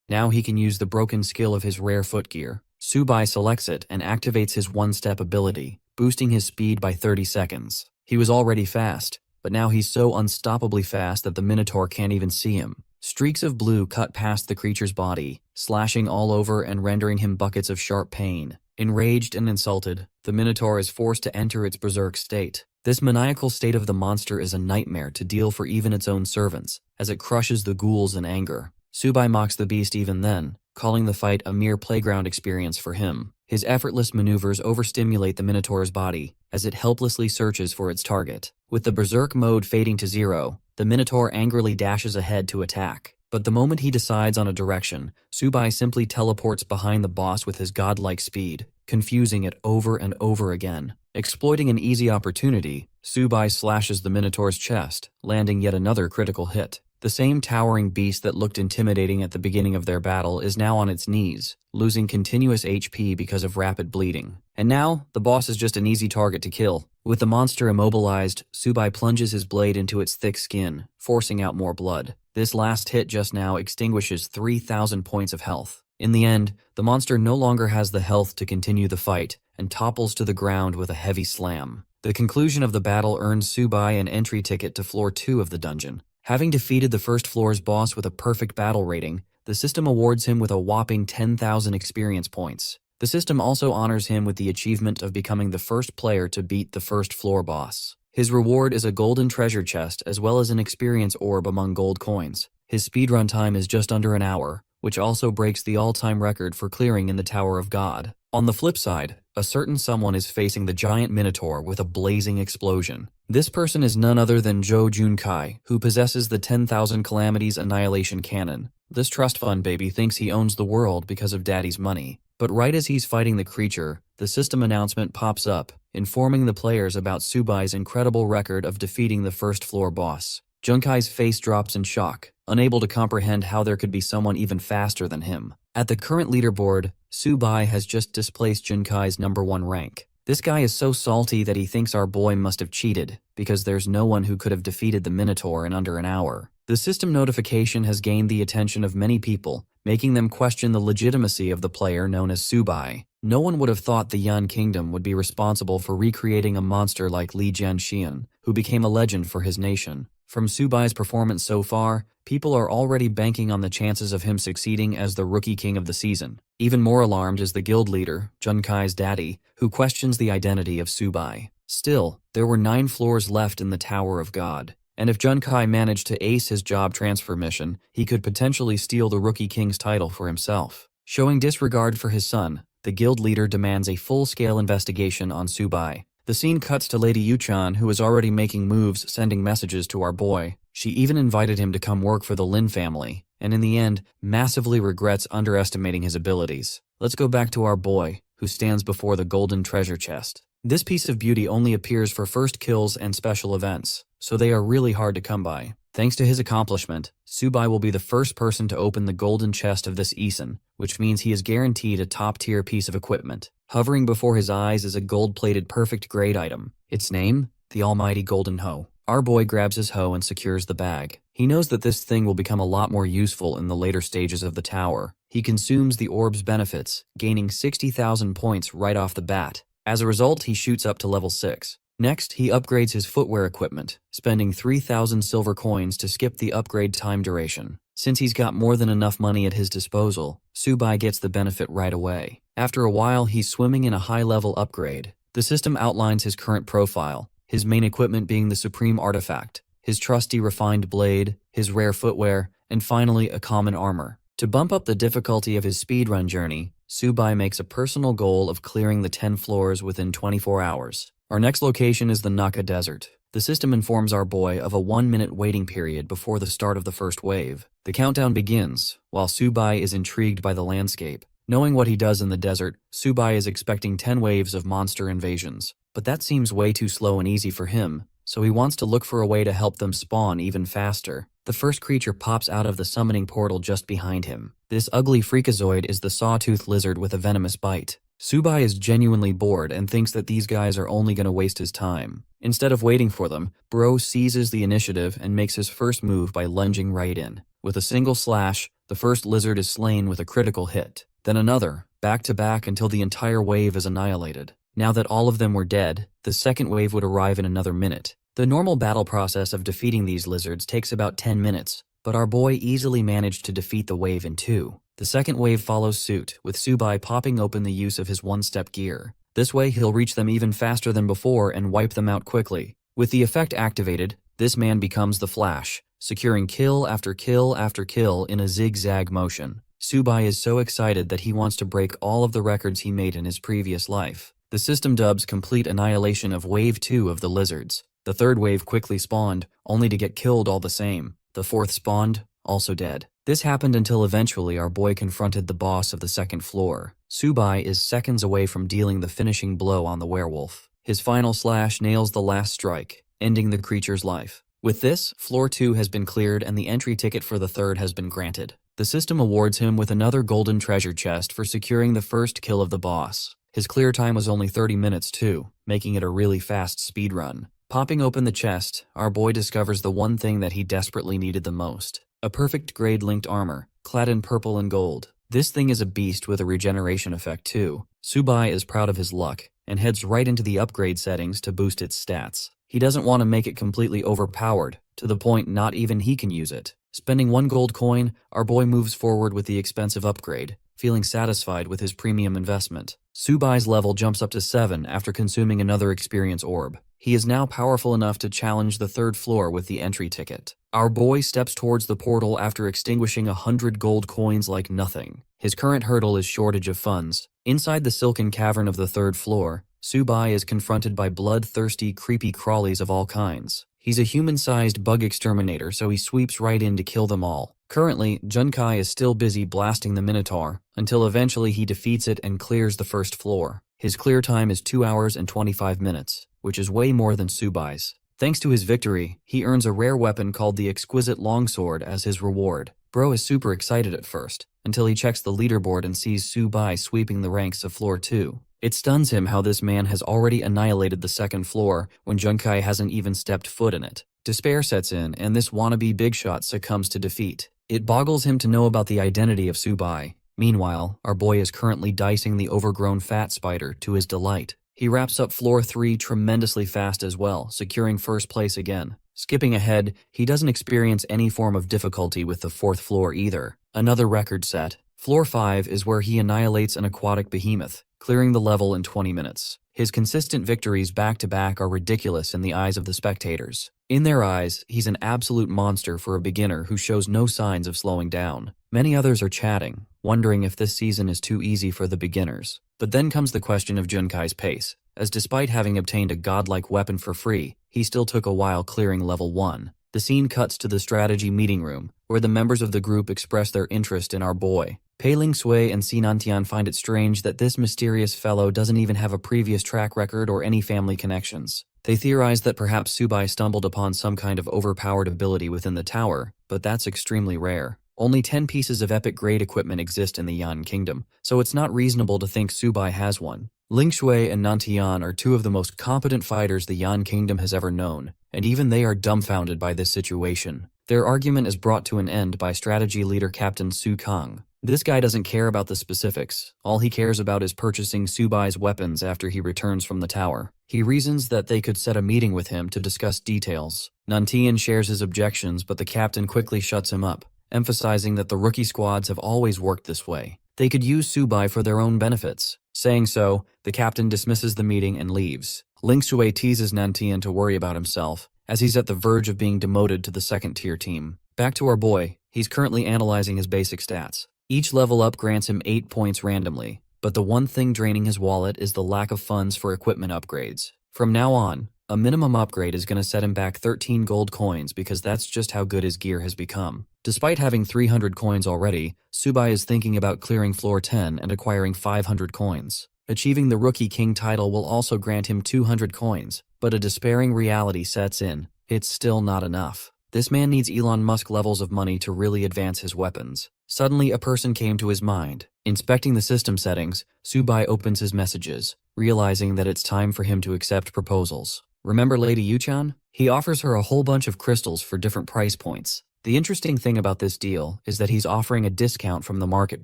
Now he can use the broken skill of his rare footgear. Subai selects it and activates his one-step ability, boosting his speed by 30 seconds. He was already fast, but now he's so unstoppably fast that the Minotaur can't even see him. Streaks of blue cut past the creature's body, slashing all over and rendering him buckets of sharp pain. Enraged and insulted, the Minotaur is forced to enter its berserk state. This maniacal state of the monster is a nightmare to deal for even its own servants, as it crushes the ghouls in anger. Subai mocks the beast even then, calling the fight a mere playground experience for him. His effortless maneuvers overstimulate the Minotaur's body, as it helplessly searches for its target. With the berserk mode fading to 0, the Minotaur angrily dashes ahead to attack. But the moment he decides on a direction, Subai simply teleports behind the boss with his godlike speed, confusing it over and over again. Exploiting an easy opportunity, Subai slashes the Minotaur's chest, landing yet another critical hit. The same towering beast that looked intimidating at the beginning of their battle is now on its knees, losing continuous HP because of rapid bleeding. And now, the boss is just an easy target to kill. With the monster immobilized, Subai plunges his blade into its thick skin, forcing out more blood. This last hit just now extinguishes 3,000 points of health. In the end, the monster no longer has the health to continue the fight, and topples to the ground with a heavy slam. The conclusion of the battle earns Subai an entry ticket to floor 2 of the dungeon. Having defeated the first floor's boss with a perfect battle rating, the system awards him with a whopping 10,000 experience points. The system also honors him with the achievement of becoming the first player to beat the first floor boss. His reward is a golden treasure chest as well as an experience orb among gold coins. His speedrun time is just under an hour, which also breaks the all-time record for clearing in the Tower of God. On the flip side, a certain someone is facing the giant Minotaur with a blazing explosion. This person is none other than Zhou Junkai, who possesses the 10,000 Calamities Annihilation Cannon. This trust fund baby thinks he owns the world because of daddy's money. But right as he's fighting the creature, the system announcement pops up, informing the players about Subai's incredible record of defeating the first floor boss. Junkai's face drops in shock, unable to comprehend how there could be someone even faster than him. At the current leaderboard, Subai has just displaced Junkai's #1 rank. This guy is so salty that he thinks our boy must have cheated, because there's no one who could have defeated the Minotaur in under an hour. The system notification has gained the attention of many people, making them question the legitimacy of the player known as Subai. No one would have thought the Yan Kingdom would be responsible for recreating a monster like Li Jianxian, who became a legend for his nation. From Subai's performance so far, people are already banking on the chances of him succeeding as the rookie king of the season. Even more alarmed is the guild leader, Junkai's daddy, who questions the identity of Subai. Still, there were 9 floors left in the Tower of God, and if Junkai managed to ace his job transfer mission, he could potentially steal the rookie king's title for himself. Showing disregard for his son, the guild leader demands a full-scale investigation on Subai. The scene cuts to Lady Yuchan, who is already making moves, sending messages to our boy. She even invited him to come work for the Lin family, and in the end, massively regrets underestimating his abilities. Let's go back to our boy, who stands before the golden treasure chest. This piece of beauty only appears for first kills and special events, so they are really hard to come by. Thanks to his accomplishment, Subai will be the first person to open the golden chest of this Eason, which means he is guaranteed a top-tier piece of equipment. Hovering before his eyes is a gold-plated perfect-grade item. Its name? The Almighty Golden Hoe. Our boy grabs his hoe and secures the bag. He knows that this thing will become a lot more useful in the later stages of the tower. He consumes the orb's benefits, gaining 60,000 points right off the bat. As a result, he shoots up to level 6. Next, he upgrades his footwear equipment, spending 3,000 silver coins to skip the upgrade time duration. Since he's got more than enough money at his disposal, Subai gets the benefit right away. After a while, he's swimming in a high-level upgrade. The system outlines his current profile, his main equipment being the Supreme Artifact, his trusty refined blade, his rare footwear, and finally a common armor. To bump up the difficulty of his speedrun journey, Subai makes a personal goal of clearing the 10 floors within 24 hours. Our next location is the Naka Desert. The system informs our boy of a 1-minute waiting period before the start of the first wave. The countdown begins, while Subai is intrigued by the landscape. Knowing what he does in the desert, Subai is expecting 10 waves of monster invasions. But that seems way too slow and easy for him, so he wants to look for a way to help them spawn even faster. The first creature pops out of the summoning portal just behind him. This ugly freakazoid is the sawtooth lizard with a venomous bite. Subai is genuinely bored and thinks that these guys are only going to waste his time. Instead of waiting for them, Bro seizes the initiative and makes his first move by lunging right in. With a single slash, the first lizard is slain with a critical hit. Then another, back to back until the entire wave is annihilated. Now that all of them were dead, the second wave would arrive in another minute. The normal battle process of defeating these lizards takes about 10 minutes, but our boy easily managed to defeat the wave in 2. The second wave follows suit, with Subai popping open the use of his one-step gear. This way he'll reach them even faster than before and wipe them out quickly. With the effect activated, this man becomes the Flash, securing kill after kill after kill in a zigzag motion. Subai is so excited that he wants to break all of the records he made in his previous life. The system dubs complete annihilation of Wave 2 of the lizards. The third wave quickly spawned, only to get killed all the same. The fourth spawned, also dead. This happened until eventually our boy confronted the boss of the second floor. Subai is seconds away from dealing the finishing blow on the werewolf. His final slash nails the last strike, ending the creature's life. With this, floor 2 has been cleared and the entry ticket for the third has been granted. The system awards him with another golden treasure chest for securing the first kill of the boss. His clear time was only 30 minutes too, making it a really fast speedrun. Popping open the chest, our boy discovers the one thing that he desperately needed the most. A perfect grade linked armor, clad in purple and gold. This thing is a beast with a regeneration effect too. Subai is proud of his luck, and heads right into the upgrade settings to boost its stats. He doesn't want to make it completely overpowered, to the point not even he can use it. Spending 1 gold coin, our boy moves forward with the expensive upgrade, feeling satisfied with his premium investment. Subai's level jumps up to 7 after consuming another experience orb. He is now powerful enough to challenge the third floor with the entry ticket. Our boy steps towards the portal after extinguishing 100 gold coins like nothing. His current hurdle is shortage of funds. Inside the silken cavern of the third floor, Subai is confronted by bloodthirsty, creepy crawlies of all kinds. He's a human-sized bug exterminator, so he sweeps right in to kill them all. Currently, Junkai is still busy blasting the Minotaur, until eventually he defeats it and clears the first floor. His clear time is 2 hours and 25 minutes, which is way more than Subai's. Thanks to his victory, he earns a rare weapon called the Exquisite Longsword as his reward. Bro is super excited at first, until he checks the leaderboard and sees Subai sweeping the ranks of floor 2. It stuns him how this man has already annihilated the second floor when Junkai hasn't even stepped foot in it. Despair sets in, and this wannabe big shot succumbs to defeat. It boggles him to know about the identity of Subai. Meanwhile, our boy is currently dicing the overgrown fat spider to his delight. He wraps up floor 3 tremendously fast as well, securing first place again. Skipping ahead, he doesn't experience any form of difficulty with the 4th floor either. Another record set. Floor 5 is where he annihilates an aquatic behemoth, clearing the level in 20 minutes. His consistent victories back-to-back are ridiculous in the eyes of the spectators. In their eyes, he's an absolute monster for a beginner who shows no signs of slowing down. Many others are chatting, wondering if this season is too easy for the beginners. But then comes the question of Junkai's pace, as despite having obtained a godlike weapon for free, he still took a while clearing level 1. The scene cuts to the strategy meeting room, where the members of the group express their interest in our boy. Pei Ling Sui and Si Nantian find it strange that this mysterious fellow doesn't even have a previous track record or any family connections. They theorize that perhaps Subai stumbled upon some kind of overpowered ability within the tower, but that's extremely rare. Only 10 pieces of epic-grade equipment exist in the Yan Kingdom, so it's not reasonable to think Subai has one. Ling Shui and Nantian are 2 of the most competent fighters the Yan Kingdom has ever known, and even they are dumbfounded by this situation. Their argument is brought to an end by strategy leader Captain Su Kang. This guy doesn't care about the specifics. All he cares about is purchasing Subai's weapons after he returns from the tower. He reasons that they could set a meeting with him to discuss details. Nantian shares his objections, but the captain quickly shuts him up, emphasizing that the rookie squads have always worked this way. They could use Subai for their own benefits. Saying so, the captain dismisses the meeting and leaves. Ling Shui teases Nantian to worry about himself, as he's at the verge of being demoted to the 2nd-tier team. Back to our boy, he's currently analyzing his basic stats. Each level up grants him 8 points randomly, but the one thing draining his wallet is the lack of funds for equipment upgrades. From now on, a minimum upgrade is going to set him back 13 gold coins because that's just how good his gear has become. Despite having 300 coins already, Subai is thinking about clearing floor 10 and acquiring 500 coins. Achieving the Rookie King title will also grant him 200 coins, but a despairing reality sets in. It's still not enough. This man needs Elon Musk levels of money to really advance his weapons. Suddenly, a person came to his mind. Inspecting the system settings, Subai opens his messages, realizing that it's time for him to accept proposals. Remember Lady Yuchan? He offers her a whole bunch of crystals for different price points. The interesting thing about this deal is that he's offering a discount from the market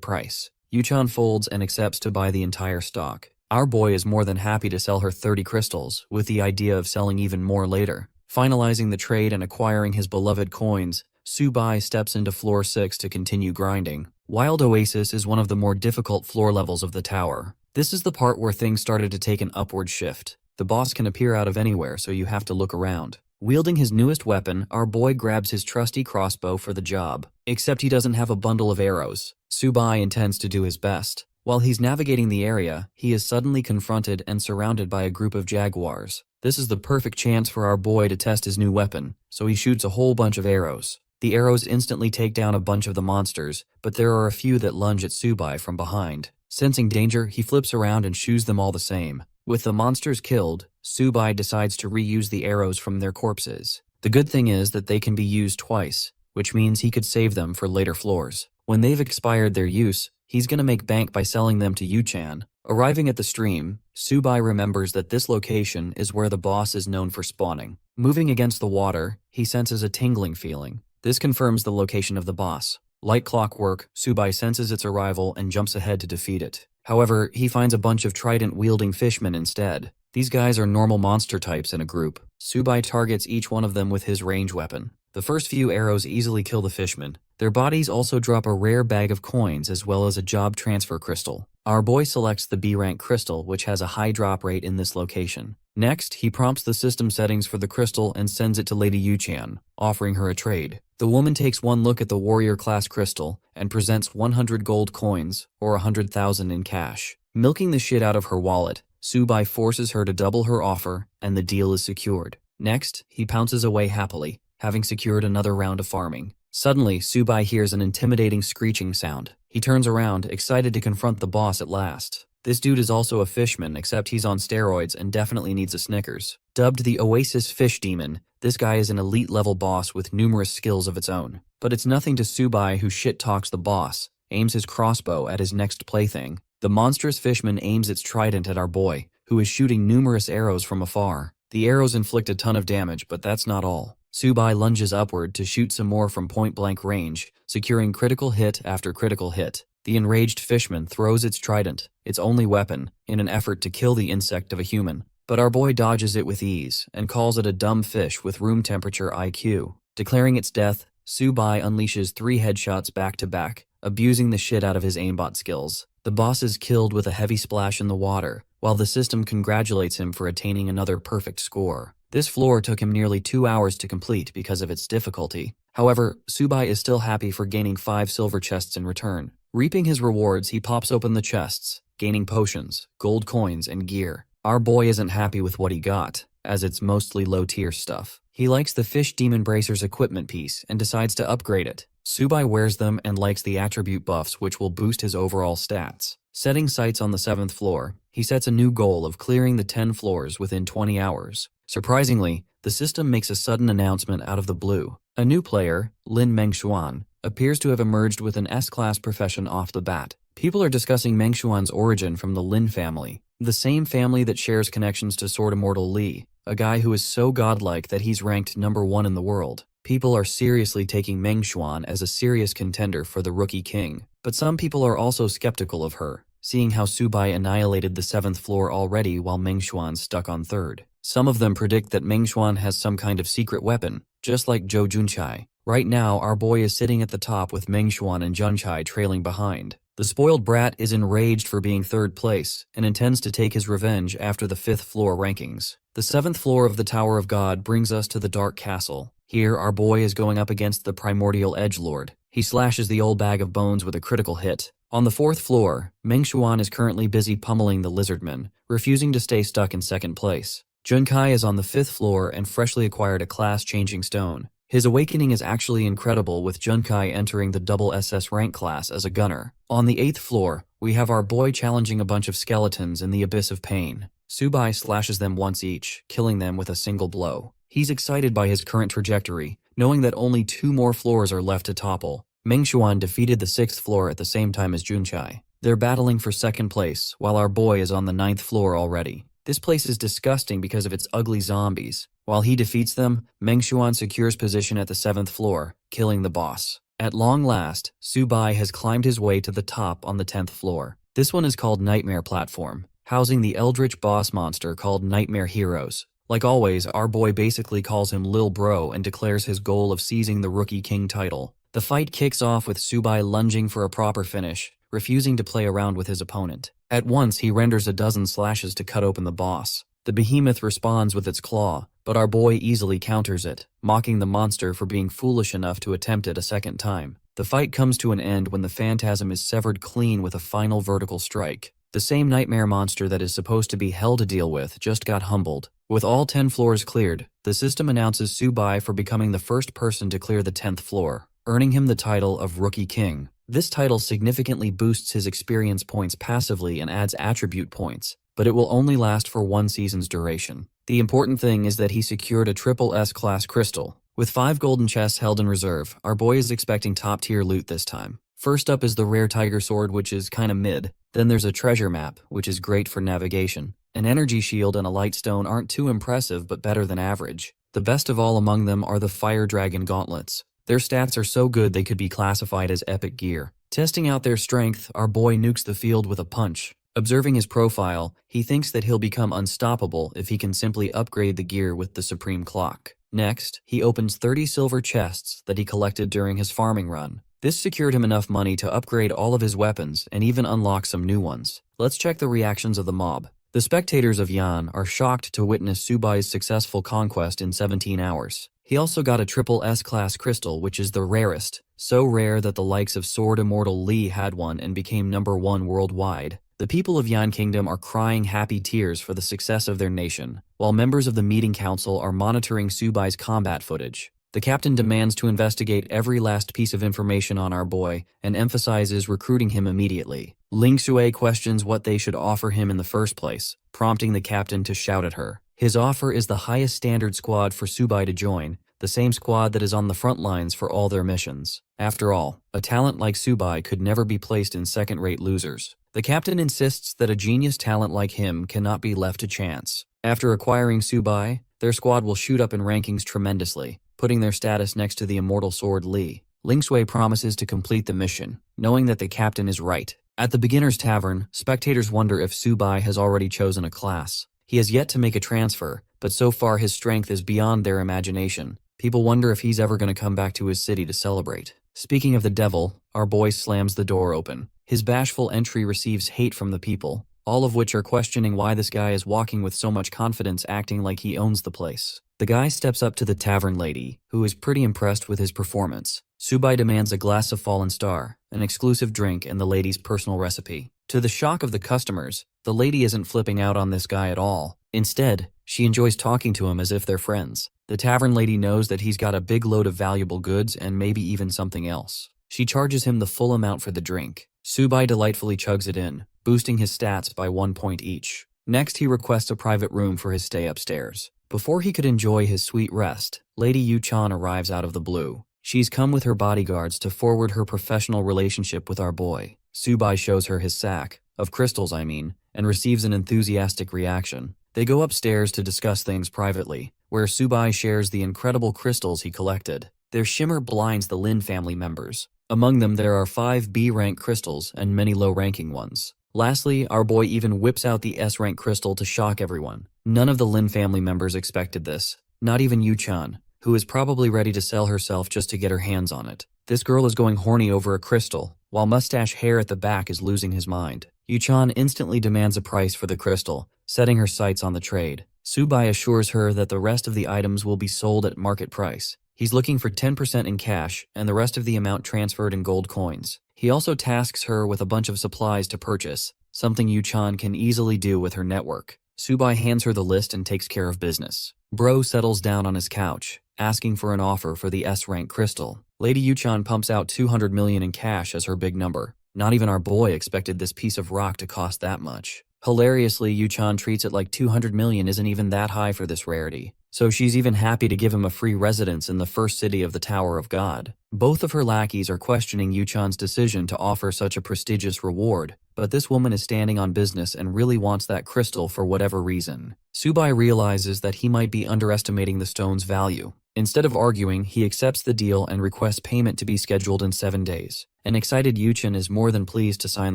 price. Yuchan folds and accepts to buy the entire stock. Our boy is more than happy to sell her 30 crystals, with the idea of selling even more later. Finalizing the trade and acquiring his beloved coins, Subai steps into floor 6 to continue grinding. Wild Oasis is one of the more difficult floor levels of the tower. This is the part where things started to take an upward shift. The boss can appear out of anywhere, so you have to look around. Wielding his newest weapon, our boy grabs his trusty crossbow for the job. Except he doesn't have a bundle of arrows. Subai intends to do his best. While he's navigating the area, he is suddenly confronted and surrounded by a group of jaguars. This is the perfect chance for our boy to test his new weapon, so he shoots a whole bunch of arrows. The arrows instantly take down a bunch of the monsters, but there are a few that lunge at Subai from behind. Sensing danger, he flips around and shoots them all the same. With the monsters killed, Subai decides to reuse the arrows from their corpses. The good thing is that they can be used twice, which means he could save them for later floors. When they've expired their use, he's gonna make bank by selling them to Yuchan. Arriving at the stream, Subai remembers that this location is where the boss is known for spawning. Moving against the water, he senses a tingling feeling. This confirms the location of the boss. Like clockwork, Subai senses its arrival and jumps ahead to defeat it. However, he finds a bunch of trident-wielding fishmen instead. These guys are normal monster types in a group. Subai targets each one of them with his range weapon. The first few arrows easily kill the fishmen. Their bodies also drop a rare bag of coins as well as a job transfer crystal. Our boy selects the B-rank crystal, which has a high drop rate in this location. Next, he prompts the system settings for the crystal and sends it to Lady Yuchan, offering her a trade. The woman takes one look at the warrior class crystal and presents 100 gold coins, or 100,000 in cash. Milking the shit out of her wallet, Subai forces her to double her offer, and the deal is secured. Next, he pounces away happily, having secured another round of farming. Suddenly, Subai hears an intimidating screeching sound. He turns around, excited to confront the boss at last. This dude is also a fishman, except he's on steroids and definitely needs a Snickers. Dubbed the Oasis Fish Demon, this guy is an elite-level boss with numerous skills of its own. But it's nothing to Subai, who shit-talks the boss, aims his crossbow at his next plaything. The monstrous fishman aims its trident at our boy, who is shooting numerous arrows from afar. The arrows inflict a ton of damage, but that's not all. Subai lunges upward to shoot some more from point-blank range, securing critical hit after critical hit. The enraged fishman throws its trident, its only weapon, in an effort to kill the insect of a human. But our boy dodges it with ease and calls it a dumb fish with room temperature IQ. Declaring its death, Subai unleashes 3 headshots back-to-back, abusing the shit out of his aimbot skills. The boss is killed with a heavy splash in the water, while the system congratulates him for attaining another perfect score. This floor took him nearly 2 hours to complete because of its difficulty. However, Subai is still happy for gaining 5 silver chests in return. Reaping his rewards, he pops open the chests, gaining potions, gold coins, and gear. Our boy isn't happy with what he got, as it's mostly low-tier stuff. He likes the Fish Demon Bracer's equipment piece and decides to upgrade it. Subai wears them and likes the attribute buffs, which will boost his overall stats. Setting sights on the 7th floor, he sets a new goal of clearing the 10 floors within 20 hours. Surprisingly, the system makes a sudden announcement out of the blue. A new player, Lin Mengshuan, appears to have emerged with an S-class profession off the bat. People are discussing Mengshuan's origin from the Lin family, the same family that shares connections to Sword Immortal Li, a guy who is so godlike that he's ranked #1 in the world. People are seriously taking Mengshuan as a serious contender for the Rookie King, but some people are also skeptical of her, seeing how Subai annihilated the 7th floor already while Mengshuan's stuck on 3rd. Some of them predict that Mengshuan has some kind of secret weapon, just like Zhou Junchai. Right now, our boy is sitting at the top with Mengshuan and Junchai trailing behind. The spoiled brat is enraged for being 3rd place and intends to take his revenge after the 5th floor rankings. The 7th floor of the Tower of God brings us to the Dark Castle. Here, our boy is going up against the Primordial Edgelord. He slashes the old bag of bones with a critical hit. On the 4th floor, Mengshuan is currently busy pummeling the Lizardman, refusing to stay stuck in 2nd place. Junkai is on the 5th floor and freshly acquired a class-changing stone. His awakening is actually incredible, with Junkai entering the double SS rank class as a gunner. On the 8th floor, we have our boy challenging a bunch of skeletons in the Abyss of Pain. Subai slashes them once each, killing them with a single blow. He's excited by his current trajectory, knowing that only 2 more floors are left to topple. Mengshuan defeated the 6th floor at the same time as Junchai. They're battling for 2nd place, while our boy is on the 9th floor already. This place is disgusting because of its ugly zombies. While he defeats them, Mengshuan secures position at the 7th floor, killing the boss. At long last, Subai has climbed his way to the top on the 10th floor. This one is called Nightmare Platform, housing the eldritch boss monster called Nightmare Heroes. Like always, our boy basically calls him Lil Bro and declares his goal of seizing the Rookie King title. The fight kicks off with Subai lunging for a proper finish, refusing to play around with his opponent. At once, he renders a dozen slashes to cut open the boss. The behemoth responds with its claw, but our boy easily counters it, mocking the monster for being foolish enough to attempt it a 2nd time. The fight comes to an end when the phantasm is severed clean with a final vertical strike. The same nightmare monster that is supposed to be hell to deal with just got humbled. With all 10 floors cleared, the system announces Subai for becoming the first person to clear the 10th floor, earning him the title of Rookie King. This title significantly boosts his experience points passively and adds attribute points, but it will only last for 1 season's duration. The important thing is that he secured a triple S-class crystal. With 5 golden chests held in reserve, our boy is expecting top-tier loot this time. First up is the rare tiger sword, which is kinda mid. Then there's a treasure map, which is great for navigation. An energy shield and a light stone aren't too impressive, but better than average. The best of all among them are the fire dragon gauntlets. Their stats are so good they could be classified as epic gear. Testing out their strength, our boy nukes the field with a punch. Observing his profile, he thinks that he'll become unstoppable if he can simply upgrade the gear with the Supreme Clock. Next, he opens 30 silver chests that he collected during his farming run. This secured him enough money to upgrade all of his weapons and even unlock some new ones. Let's check the reactions of the mob. The spectators of Yan are shocked to witness Subai's successful conquest in 17 hours. He also got a triple S-class crystal, which is the rarest, so rare that the likes of Sword Immortal Li had one and became #1 worldwide. The people of Yan Kingdom are crying happy tears for the success of their nation, while members of the meeting council are monitoring Subai's combat footage. The captain demands to investigate every last piece of information on our boy and emphasizes recruiting him immediately. Ling Sui questions what they should offer him in the first place, prompting the captain to shout at her. His offer is the highest standard squad for Subai to join, the same squad that is on the front lines for all their missions. After all, a talent like Subai could never be placed in second-rate losers. The captain insists that a genius talent like him cannot be left to chance. After acquiring Subai, their squad will shoot up in rankings tremendously. putting their status next to the immortal sword Li. Lingsui promises to complete the mission, knowing that the captain is right. At the beginner's tavern, spectators wonder if Subai has already chosen a class. He has yet to make a transfer, but so far his strength is beyond their imagination. People wonder if he's ever going to come back to his city to celebrate. Speaking of the devil, our boy slams the door open. His bashful entry receives hate from the people, all of which are questioning why this guy is walking with so much confidence, acting like he owns the place. The guy steps up to the tavern lady, who is pretty impressed with his performance. Subai demands a glass of Fallen Star, an exclusive drink and the lady's personal recipe. To the shock of the customers, the lady isn't flipping out on this guy at all. Instead, she enjoys talking to him as if they're friends. The tavern lady knows that he's got a big load of valuable goods and maybe even something else. She charges him the full amount for the drink. Subai delightfully chugs it in, boosting his stats by 1 point each. Next, he requests a private room for his stay upstairs. Before he could enjoy his sweet rest, Lady Yu-chan arrives out of the blue. She's come with her bodyguards to forward her professional relationship with our boy. Subai shows her his sack, of crystals I mean, and receives an enthusiastic reaction. They go upstairs to discuss things privately, where Subai shares the incredible crystals he collected. Their shimmer blinds the Lin family members. Among them there are 5 B-rank crystals and many low-ranking ones. Lastly, our boy even whips out the S-rank crystal to shock everyone. None of the Lin family members expected this, not even Yu-chan, who is probably ready to sell herself just to get her hands on it. This girl is going horny over a crystal, while mustache hair at the back is losing his mind. Yu-chan instantly demands a price for the crystal, setting her sights on the trade. Subai assures her that the rest of the items will be sold at market price. He's looking for 10% in cash and the rest of the amount transferred in gold coins. He also tasks her with a bunch of supplies to purchase, something Yu-chan can easily do with her network. Subai hands her the list and takes care of business. Bro settles down on his couch, asking for an offer for the S-rank crystal. Lady Yu-chan pumps out 200 million in cash as her big number. Not even our boy expected this piece of rock to cost that much. Hilariously, Yu-chan treats it like 200 million isn't even that high for this rarity. So she's even happy to give him a free residence in the first city of the Tower of God. Both of her lackeys are questioning Yu-chan's decision to offer such a prestigious reward, but this woman is standing on business and really wants that crystal for whatever reason. Subai realizes that he might be underestimating the stone's value. Instead of arguing, he accepts the deal and requests payment to be scheduled in 7 days. An excited Yu-chan is more than pleased to sign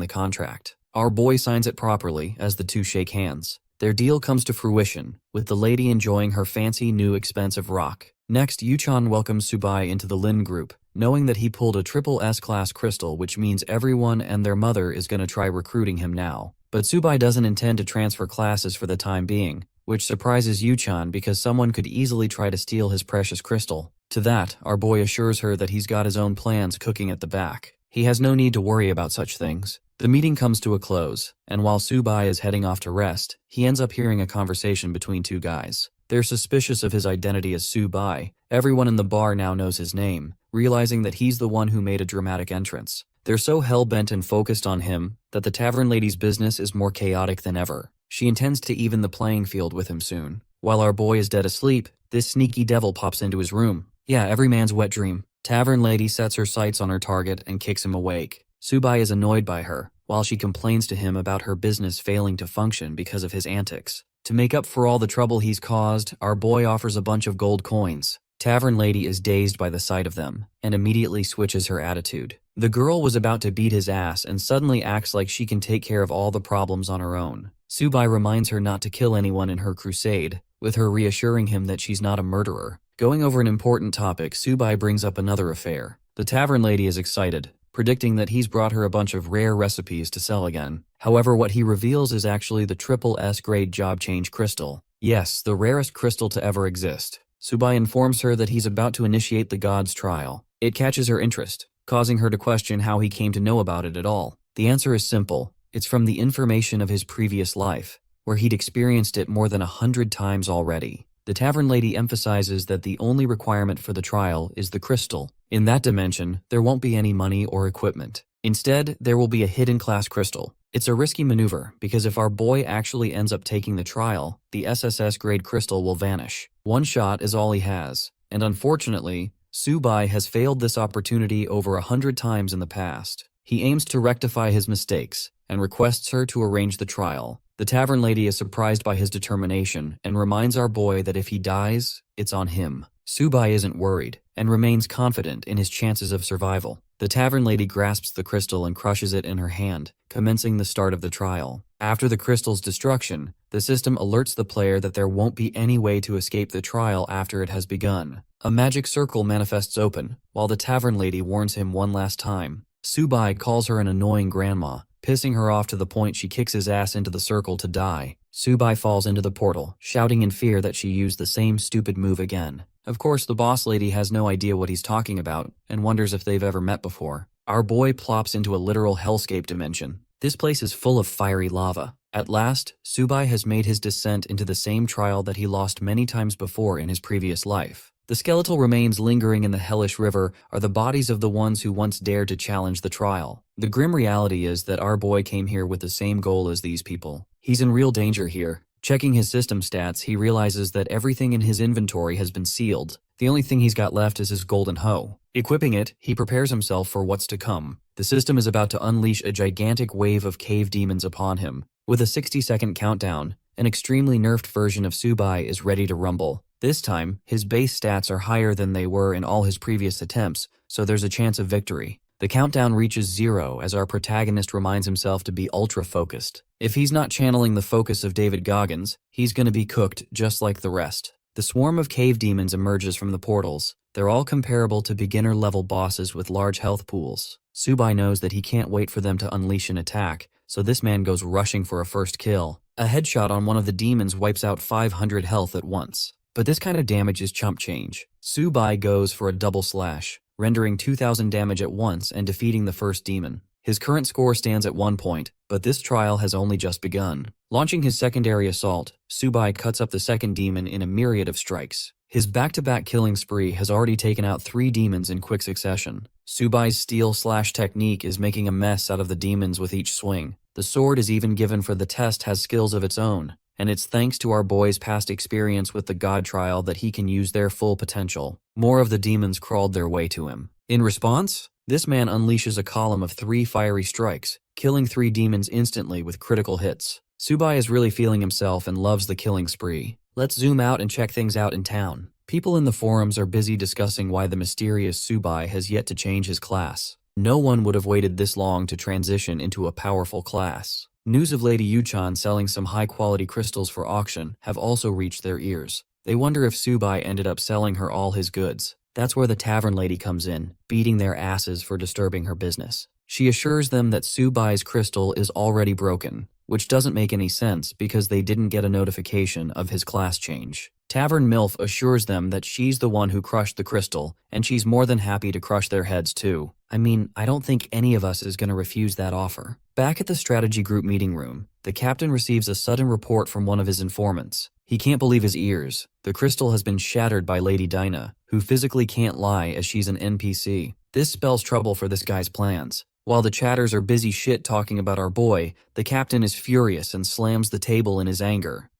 the contract. Our boy signs it properly as the two shake hands. Their deal comes to fruition, with the lady enjoying her fancy new expensive rock. Next, Yu-chan welcomes Subai into the Lin group, knowing that he pulled a triple S-class crystal, which means everyone and their mother is going to try recruiting him now. But Subai doesn't intend to transfer classes for the time being, which surprises Yu-chan because someone could easily try to steal his precious crystal. To that, our boy assures her that he's got his own plans cooking at the back. He has no need to worry about such things. The meeting comes to a close, and while Subai is heading off to rest, he ends up hearing a conversation between two guys. They're suspicious of his identity as Subai. Everyone in the bar now knows his name, realizing that he's the one who made a dramatic entrance. They're so hell-bent and focused on him that the tavern lady's business is more chaotic than ever. She intends to even the playing field with him soon. While our boy is dead asleep, this sneaky devil pops into his room. Yeah, every man's wet dream. Tavern lady sets her sights on her target and kicks him awake. Subai is annoyed by her, while she complains to him about her business failing to function because of his antics. To make up for all the trouble he's caused, our boy offers a bunch of gold coins. Tavern lady is dazed by the sight of them, and immediately switches her attitude. The girl was about to beat his ass and suddenly acts like she can take care of all the problems on her own. Subai reminds her not to kill anyone in her crusade, with her reassuring him that she's not a murderer. Going over an important topic, Subai brings up another affair. The tavern lady is excited, predicting that he's brought her a bunch of rare recipes to sell again. However, what he reveals is actually the triple S grade job change crystal. Yes, the rarest crystal to ever exist. Subai informs her that he's about to initiate the god's trial. It catches her interest, causing her to question how he came to know about it at all. The answer is simple. It's from the information of his previous life, where he'd experienced it more than 100 times already. The tavern lady emphasizes that the only requirement for the trial is the crystal. In that dimension, there won't be any money or equipment. Instead, there will be a hidden class crystal. It's a risky maneuver because if our boy actually ends up taking the trial, the SSS grade crystal will vanish. One shot is all he has, and unfortunately, Subai has failed this opportunity over 100 times in the past. He aims to rectify his mistakes and requests her to arrange the trial. The tavern lady is surprised by his determination and reminds our boy that if he dies, it's on him. Subai isn't worried and remains confident in his chances of survival. The tavern lady grasps the crystal and crushes it in her hand, commencing the start of the trial. After the crystal's destruction, the system alerts the player that there won't be any way to escape the trial after it has begun. A magic circle manifests open, while the tavern lady warns him one last time. Subai calls her an annoying grandma, pissing her off to the point she kicks his ass into the circle to die. Subai falls into the portal, shouting in fear that she used the same stupid move again. Of course, the boss lady has no idea what he's talking about and wonders if they've ever met before. Our boy plops into a literal hellscape dimension. This place is full of fiery lava. At last, Subai has made his descent into the same trial that he lost many times before in his previous life. The skeletal remains lingering in the hellish river are the bodies of the ones who once dared to challenge the trial. The grim reality is that our boy came here with the same goal as these people. He's in real danger here. Checking his system stats, he realizes that everything in his inventory has been sealed. The only thing he's got left is his golden hoe. Equipping it, he prepares himself for what's to come. The system is about to unleash a gigantic wave of cave demons upon him. With a 60-second countdown, an extremely nerfed version of Subai is ready to rumble. This time, his base stats are higher than they were in all his previous attempts, so there's a chance of victory. The countdown reaches 0 as our protagonist reminds himself to be ultra-focused. If he's not channeling the focus of David Goggins, he's gonna be cooked just like the rest. The swarm of cave demons emerges from the portals. They're all comparable to beginner-level bosses with large health pools. Subai knows that he can't wait for them to unleash an attack, so this man goes rushing for a first kill. A headshot on one of the demons wipes out 500 health at once. But this kind of damage is chump change. Subai goes for a double slash, rendering 2,000 damage at once and defeating the first demon. His current score stands at 1 point, but this trial has only just begun. Launching his secondary assault, Subai cuts up the second demon in a myriad of strikes. His back-to-back killing spree has already taken out 3 demons in quick succession. Subai's steel slash technique is making a mess out of the demons with each swing. The sword is even given for the test has skills of its own, and it's thanks to our boy's past experience with the God Trial that he can use their full potential. More of the demons crawled their way to him. In response, this man unleashes a column of 3 fiery strikes, killing 3 demons instantly with critical hits. Subai is really feeling himself and loves the killing spree. Let's zoom out and check things out in town. People in the forums are busy discussing why the mysterious Subai has yet to change his class. No one would have waited this long to transition into a powerful class. News of Lady Yuchan selling some high-quality crystals for auction have also reached their ears. They wonder if Subai ended up selling her all his goods. That's where the tavern lady comes in, beating their asses for disturbing her business. She assures them that Subai's crystal is already broken, which doesn't make any sense because they didn't get a notification of his class change. Tavern MILF assures them that she's the one who crushed the crystal, and she's more than happy to crush their heads too. I mean, I don't think any of us is going to refuse that offer. Back at the strategy group meeting room, the captain receives a sudden report from one of his informants. He can't believe his ears. The crystal has been shattered by Lady Dinah, who physically can't lie as she's an NPC. This spells trouble for this guy's plans. While the chatters are busy shit talking about our boy, the captain is furious and slams the table in his anger.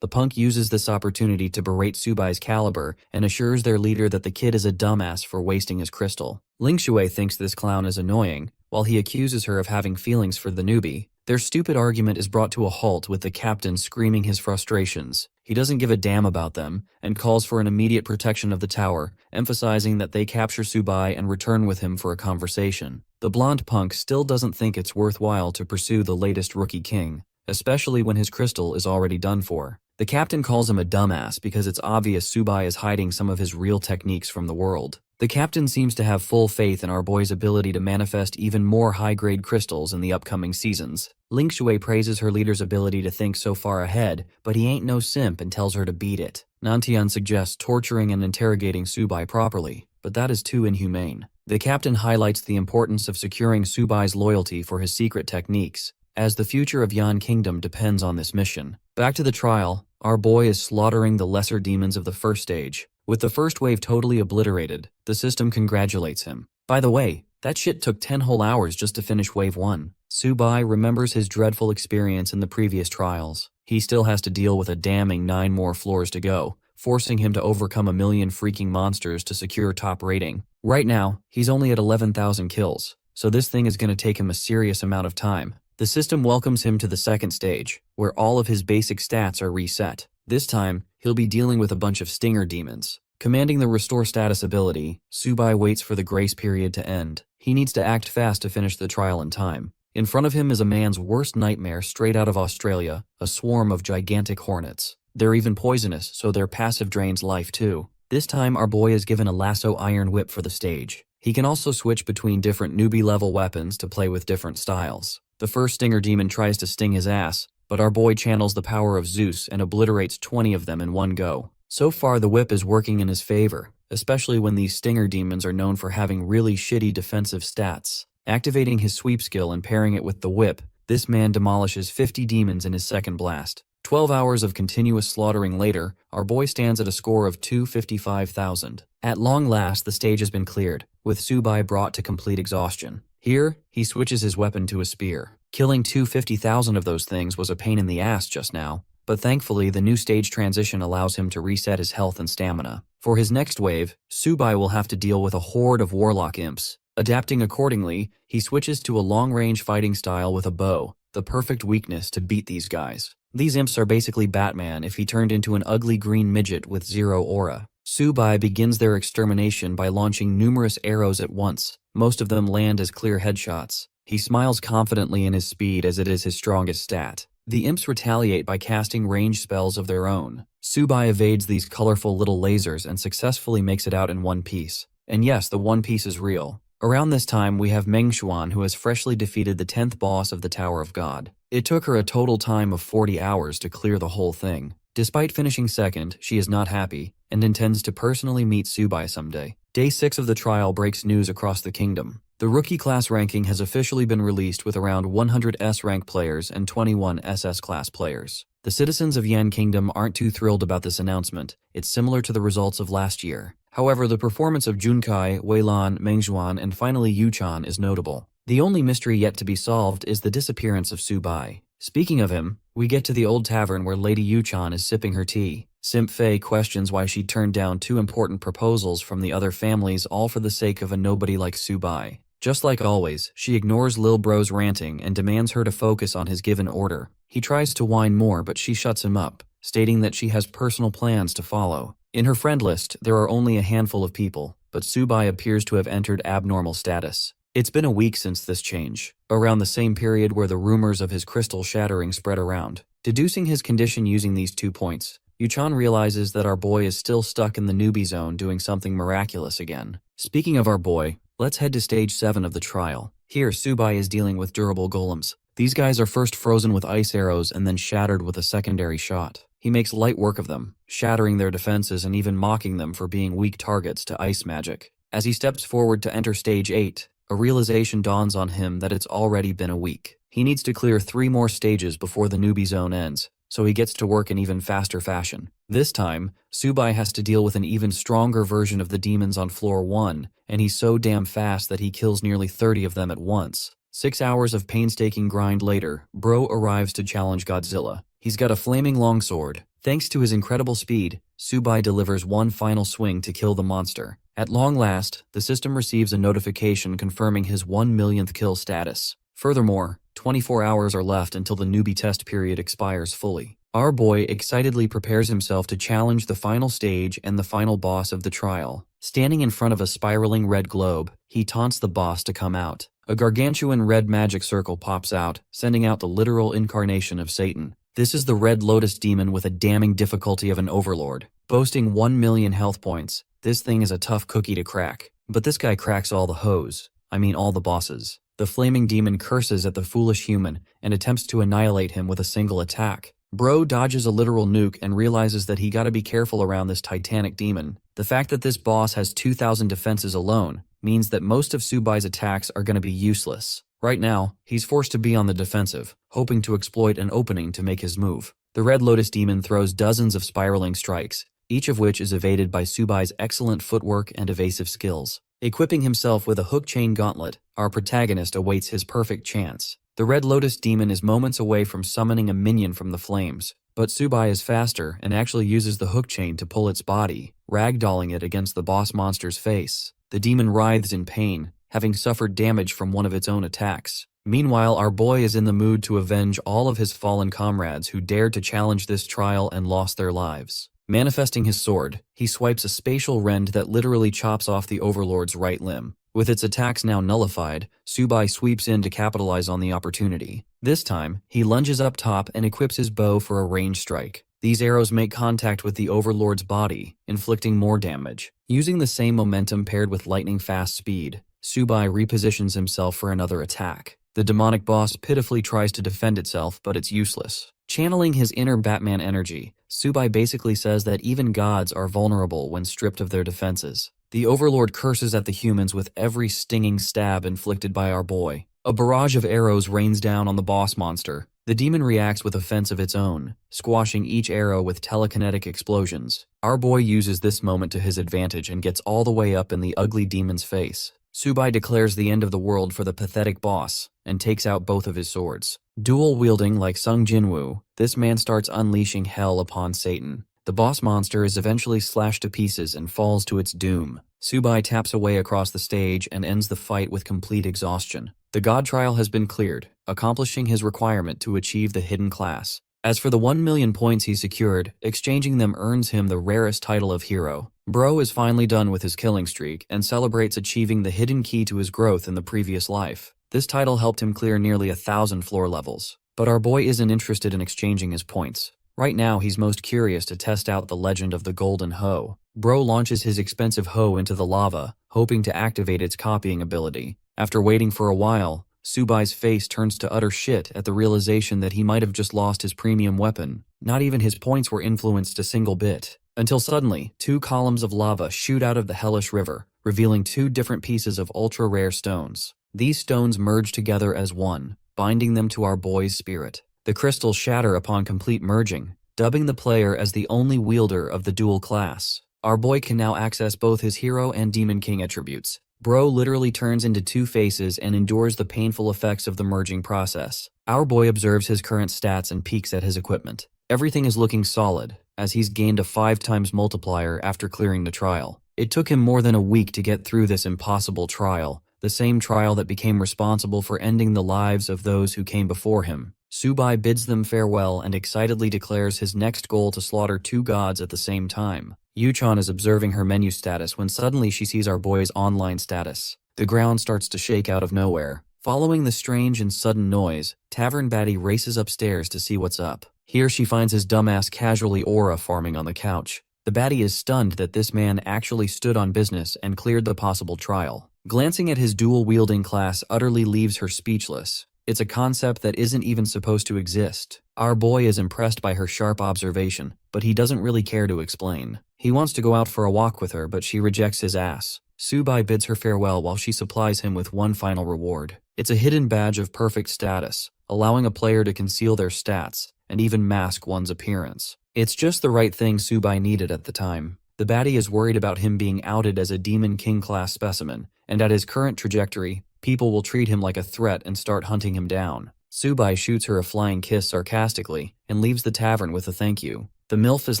The punk uses this opportunity to berate Subai's caliber and assures their leader that the kid is a dumbass for wasting his crystal. Ling Shui thinks this clown is annoying, while he accuses her of having feelings for the newbie. Their stupid argument is brought to a halt with the captain screaming his frustrations. He doesn't give a damn about them and calls for an immediate protection of the tower, emphasizing that they capture Subai and return with him for a conversation. The blonde punk still doesn't think it's worthwhile to pursue the latest rookie king, especially when his crystal is already done for. The captain calls him a dumbass because it's obvious Subai is hiding some of his real techniques from the world. The captain seems to have full faith in our boy's ability to manifest even more high-grade crystals in the upcoming seasons. Ling Shui praises her leader's ability to think so far ahead, but he ain't no simp and tells her to beat it. Nantian suggests torturing and interrogating Subai properly, but that is too inhumane. The captain highlights the importance of securing Subai's loyalty for his secret techniques, as the future of Yan Kingdom depends on this mission. Back to the trial, our boy is slaughtering the lesser demons of the first stage. With the first wave totally obliterated, the system congratulates him. By the way, that shit took 10 whole hours just to finish wave 1. Subai remembers his dreadful experience in the previous trials. He still has to deal with a damning 9 more floors to go, forcing him to overcome a million freaking monsters to secure top rating. Right now, he's only at 11,000 kills, so this thing is going to take him a serious amount of time. The system welcomes him to the second stage, where all of his basic stats are reset. This time, he'll be dealing with a bunch of stinger demons. Commanding the Restore Status ability, Subai waits for the grace period to end. He needs to act fast to finish the trial in time. In front of him is a man's worst nightmare straight out of Australia, a swarm of gigantic hornets. They're even poisonous, so their passive drains life too. This time our boy is given a lasso iron whip for the stage. He can also switch between different newbie-level weapons to play with different styles. The first stinger demon tries to sting his ass, but our boy channels the power of Zeus and obliterates 20 of them in one go. So far the whip is working in his favor, especially when these stinger demons are known for having really shitty defensive stats. Activating his sweep skill and pairing it with the whip, this man demolishes 50 demons in his second blast. 12 hours of continuous slaughtering later, our boy stands at a score of 255,000. At long last, the stage has been cleared, with Subai brought to complete exhaustion. Here, he switches his weapon to a spear. Killing 250,000 of those things was a pain in the ass just now, but thankfully the new stage transition allows him to reset his health and stamina. For his next wave, Subai will have to deal with a horde of warlock imps. Adapting accordingly, he switches to a long-range fighting style with a bow, the perfect weakness to beat these guys. These imps are basically Batman if he turned into an ugly green midget with zero aura. Subai begins their extermination by launching numerous arrows at once. Most of them land as clear headshots. He smiles confidently in his speed as it is his strongest stat. The imps retaliate by casting range spells of their own. Subai evades these colorful little lasers and successfully makes it out in one piece. And yes, the one piece is real. Around this time, we have Mengshuan, who has freshly defeated the 10th boss of the Tower of God. It took her a total time of 40 hours to clear the whole thing. Despite finishing second, she is not happy, and intends to personally meet Subai someday. Day 6 of the trial breaks news across the kingdom. The rookie class ranking has officially been released with around 100 S-rank players and 21 SS class players. The citizens of Yan Kingdom aren't too thrilled about this announcement. It's similar to the results of last year. However, the performance of Junkai, Weilan, Mengzhuan, and finally Yuchan is notable. The only mystery yet to be solved is the disappearance of Subai. Speaking of him, we get to the old tavern where Lady Yuchan is sipping her tea. Simp Fei questions why she turned down 2 important proposals from the other families all for the sake of a nobody like Subai. Just like always, she ignores Lil Bro's ranting and demands her to focus on his given order. He tries to whine more, but she shuts him up, stating that she has personal plans to follow. In her friend list, there are only a handful of people, but Subai appears to have entered abnormal status. It's been a week since this change, around the same period where the rumors of his crystal shattering spread around. Deducing his condition using these 2 points, Yuchan realizes that our boy is still stuck in the newbie zone doing something miraculous again. Speaking of our boy, let's head to stage 7 of the trial. Here, Subai is dealing with durable golems. These guys are first frozen with ice arrows and then shattered with a secondary shot. He makes light work of them, shattering their defenses and even mocking them for being weak targets to ice magic. As he steps forward to enter stage 8, a realization dawns on him that it's already been a week. He needs to clear 3 more stages before the newbie zone ends, so he gets to work in even faster fashion. This time, Subai has to deal with an even stronger version of the demons on floor 1, and he's so damn fast that he kills nearly 30 of them at once. 6 hours of painstaking grind later, Bro arrives to challenge Godzilla. He's got a flaming longsword. Thanks to his incredible speed, Subai delivers one final swing to kill the monster. At long last, the system receives a notification confirming his 1 millionth kill status. Furthermore, 24 hours are left until the newbie test period expires fully. Our boy excitedly prepares himself to challenge the final stage and the final boss of the trial. Standing in front of a spiraling red globe, he taunts the boss to come out. A gargantuan red magic circle pops out, sending out the literal incarnation of Satan. This is the Red Lotus demon with a damning difficulty of an overlord. Boasting 1 million health points, this thing is a tough cookie to crack. But this guy cracks all the hoes. I mean all the bosses. The flaming demon curses at the foolish human and attempts to annihilate him with a single attack. Bro dodges a literal nuke and realizes that he gotta be careful around this titanic demon. The fact that this boss has 2,000 defenses alone means that most of Subai's attacks are gonna be useless. Right now, he's forced to be on the defensive, hoping to exploit an opening to make his move. The Red Lotus demon throws dozens of spiraling strikes, each of which is evaded by Subai's excellent footwork and evasive skills. Equipping himself with a hook chain gauntlet, our protagonist awaits his perfect chance. The Red Lotus demon is moments away from summoning a minion from the flames, but Subai is faster and actually uses the hook chain to pull its body, ragdolling it against the boss monster's face. The demon writhes in pain, having suffered damage from one of its own attacks. Meanwhile, our boy is in the mood to avenge all of his fallen comrades who dared to challenge this trial and lost their lives. Manifesting his sword, he swipes a spatial rend that literally chops off the Overlord's right limb. With its attacks now nullified, Subai sweeps in to capitalize on the opportunity. This time, he lunges up top and equips his bow for a ranged strike. These arrows make contact with the Overlord's body, inflicting more damage. Using the same momentum paired with lightning-fast speed, Subai repositions himself for another attack. The demonic boss pitifully tries to defend itself, but it's useless. Channeling his inner Batman energy, Subai basically says that even gods are vulnerable when stripped of their defenses. The Overlord curses at the humans with every stinging stab inflicted by our boy. A barrage of arrows rains down on the boss monster. The demon reacts with offense of its own, squashing each arrow with telekinetic explosions. Our boy uses this moment to his advantage and gets all the way up in the ugly demon's face. Subai declares the end of the world for the pathetic boss, and takes out both of his swords. Dual-wielding like Sung Jinwoo, this man starts unleashing hell upon Satan. The boss monster is eventually slashed to pieces and falls to its doom. Subai taps away across the stage and ends the fight with complete exhaustion. The god trial has been cleared, accomplishing his requirement to achieve the hidden class. As for the 1 million points he secured, exchanging them earns him the rarest title of hero. Bro is finally done with his killing streak and celebrates achieving the hidden key to his growth in the previous life. This title helped him clear nearly 1,000 floor levels. But our boy isn't interested in exchanging his points. Right now, he's most curious to test out the legend of the Golden Hoe. Bro launches his expensive hoe into the lava, hoping to activate its copying ability. After waiting for a while, Subai's face turns to utter shit at the realization that he might have just lost his premium weapon. Not even his points were influenced a single bit. Until suddenly, 2 columns of lava shoot out of the hellish river, revealing 2 different pieces of ultra-rare stones. These stones merge together as one, binding them to our boy's spirit. The crystals shatter upon complete merging, dubbing the player as the only wielder of the dual class. Our boy can now access both his hero and Demon King attributes. Bro literally turns into 2 faces and endures the painful effects of the merging process. Our boy observes his current stats and peeks at his equipment. Everything is looking solid, as he's gained a 5 times multiplier after clearing the trial. It took him more than a week to get through this impossible trial, the same trial that became responsible for ending the lives of those who came before him. Subai bids them farewell and excitedly declares his next goal to slaughter 2 gods at the same time. Yuchan is observing her menu status when suddenly she sees our boy's online status. The ground starts to shake out of nowhere. Following the strange and sudden noise, Tavern Baddie races upstairs to see what's up. Here she finds his dumbass casually aura farming on the couch. The baddie is stunned that this man actually stood on business and cleared the possible trial. Glancing at his dual-wielding class utterly leaves her speechless. It's a concept that isn't even supposed to exist. Our boy is impressed by her sharp observation, but he doesn't really care to explain. He wants to go out for a walk with her, but she rejects his ass. Subai bids her farewell while she supplies him with one final reward. It's a hidden badge of perfect status, allowing a player to conceal their stats and even mask one's appearance. It's just the right thing Subai needed at the time. The baddie is worried about him being outed as a Demon King class specimen, and at his current trajectory, people will treat him like a threat and start hunting him down. Subai shoots her a flying kiss sarcastically and leaves the tavern with a thank you. The MILF is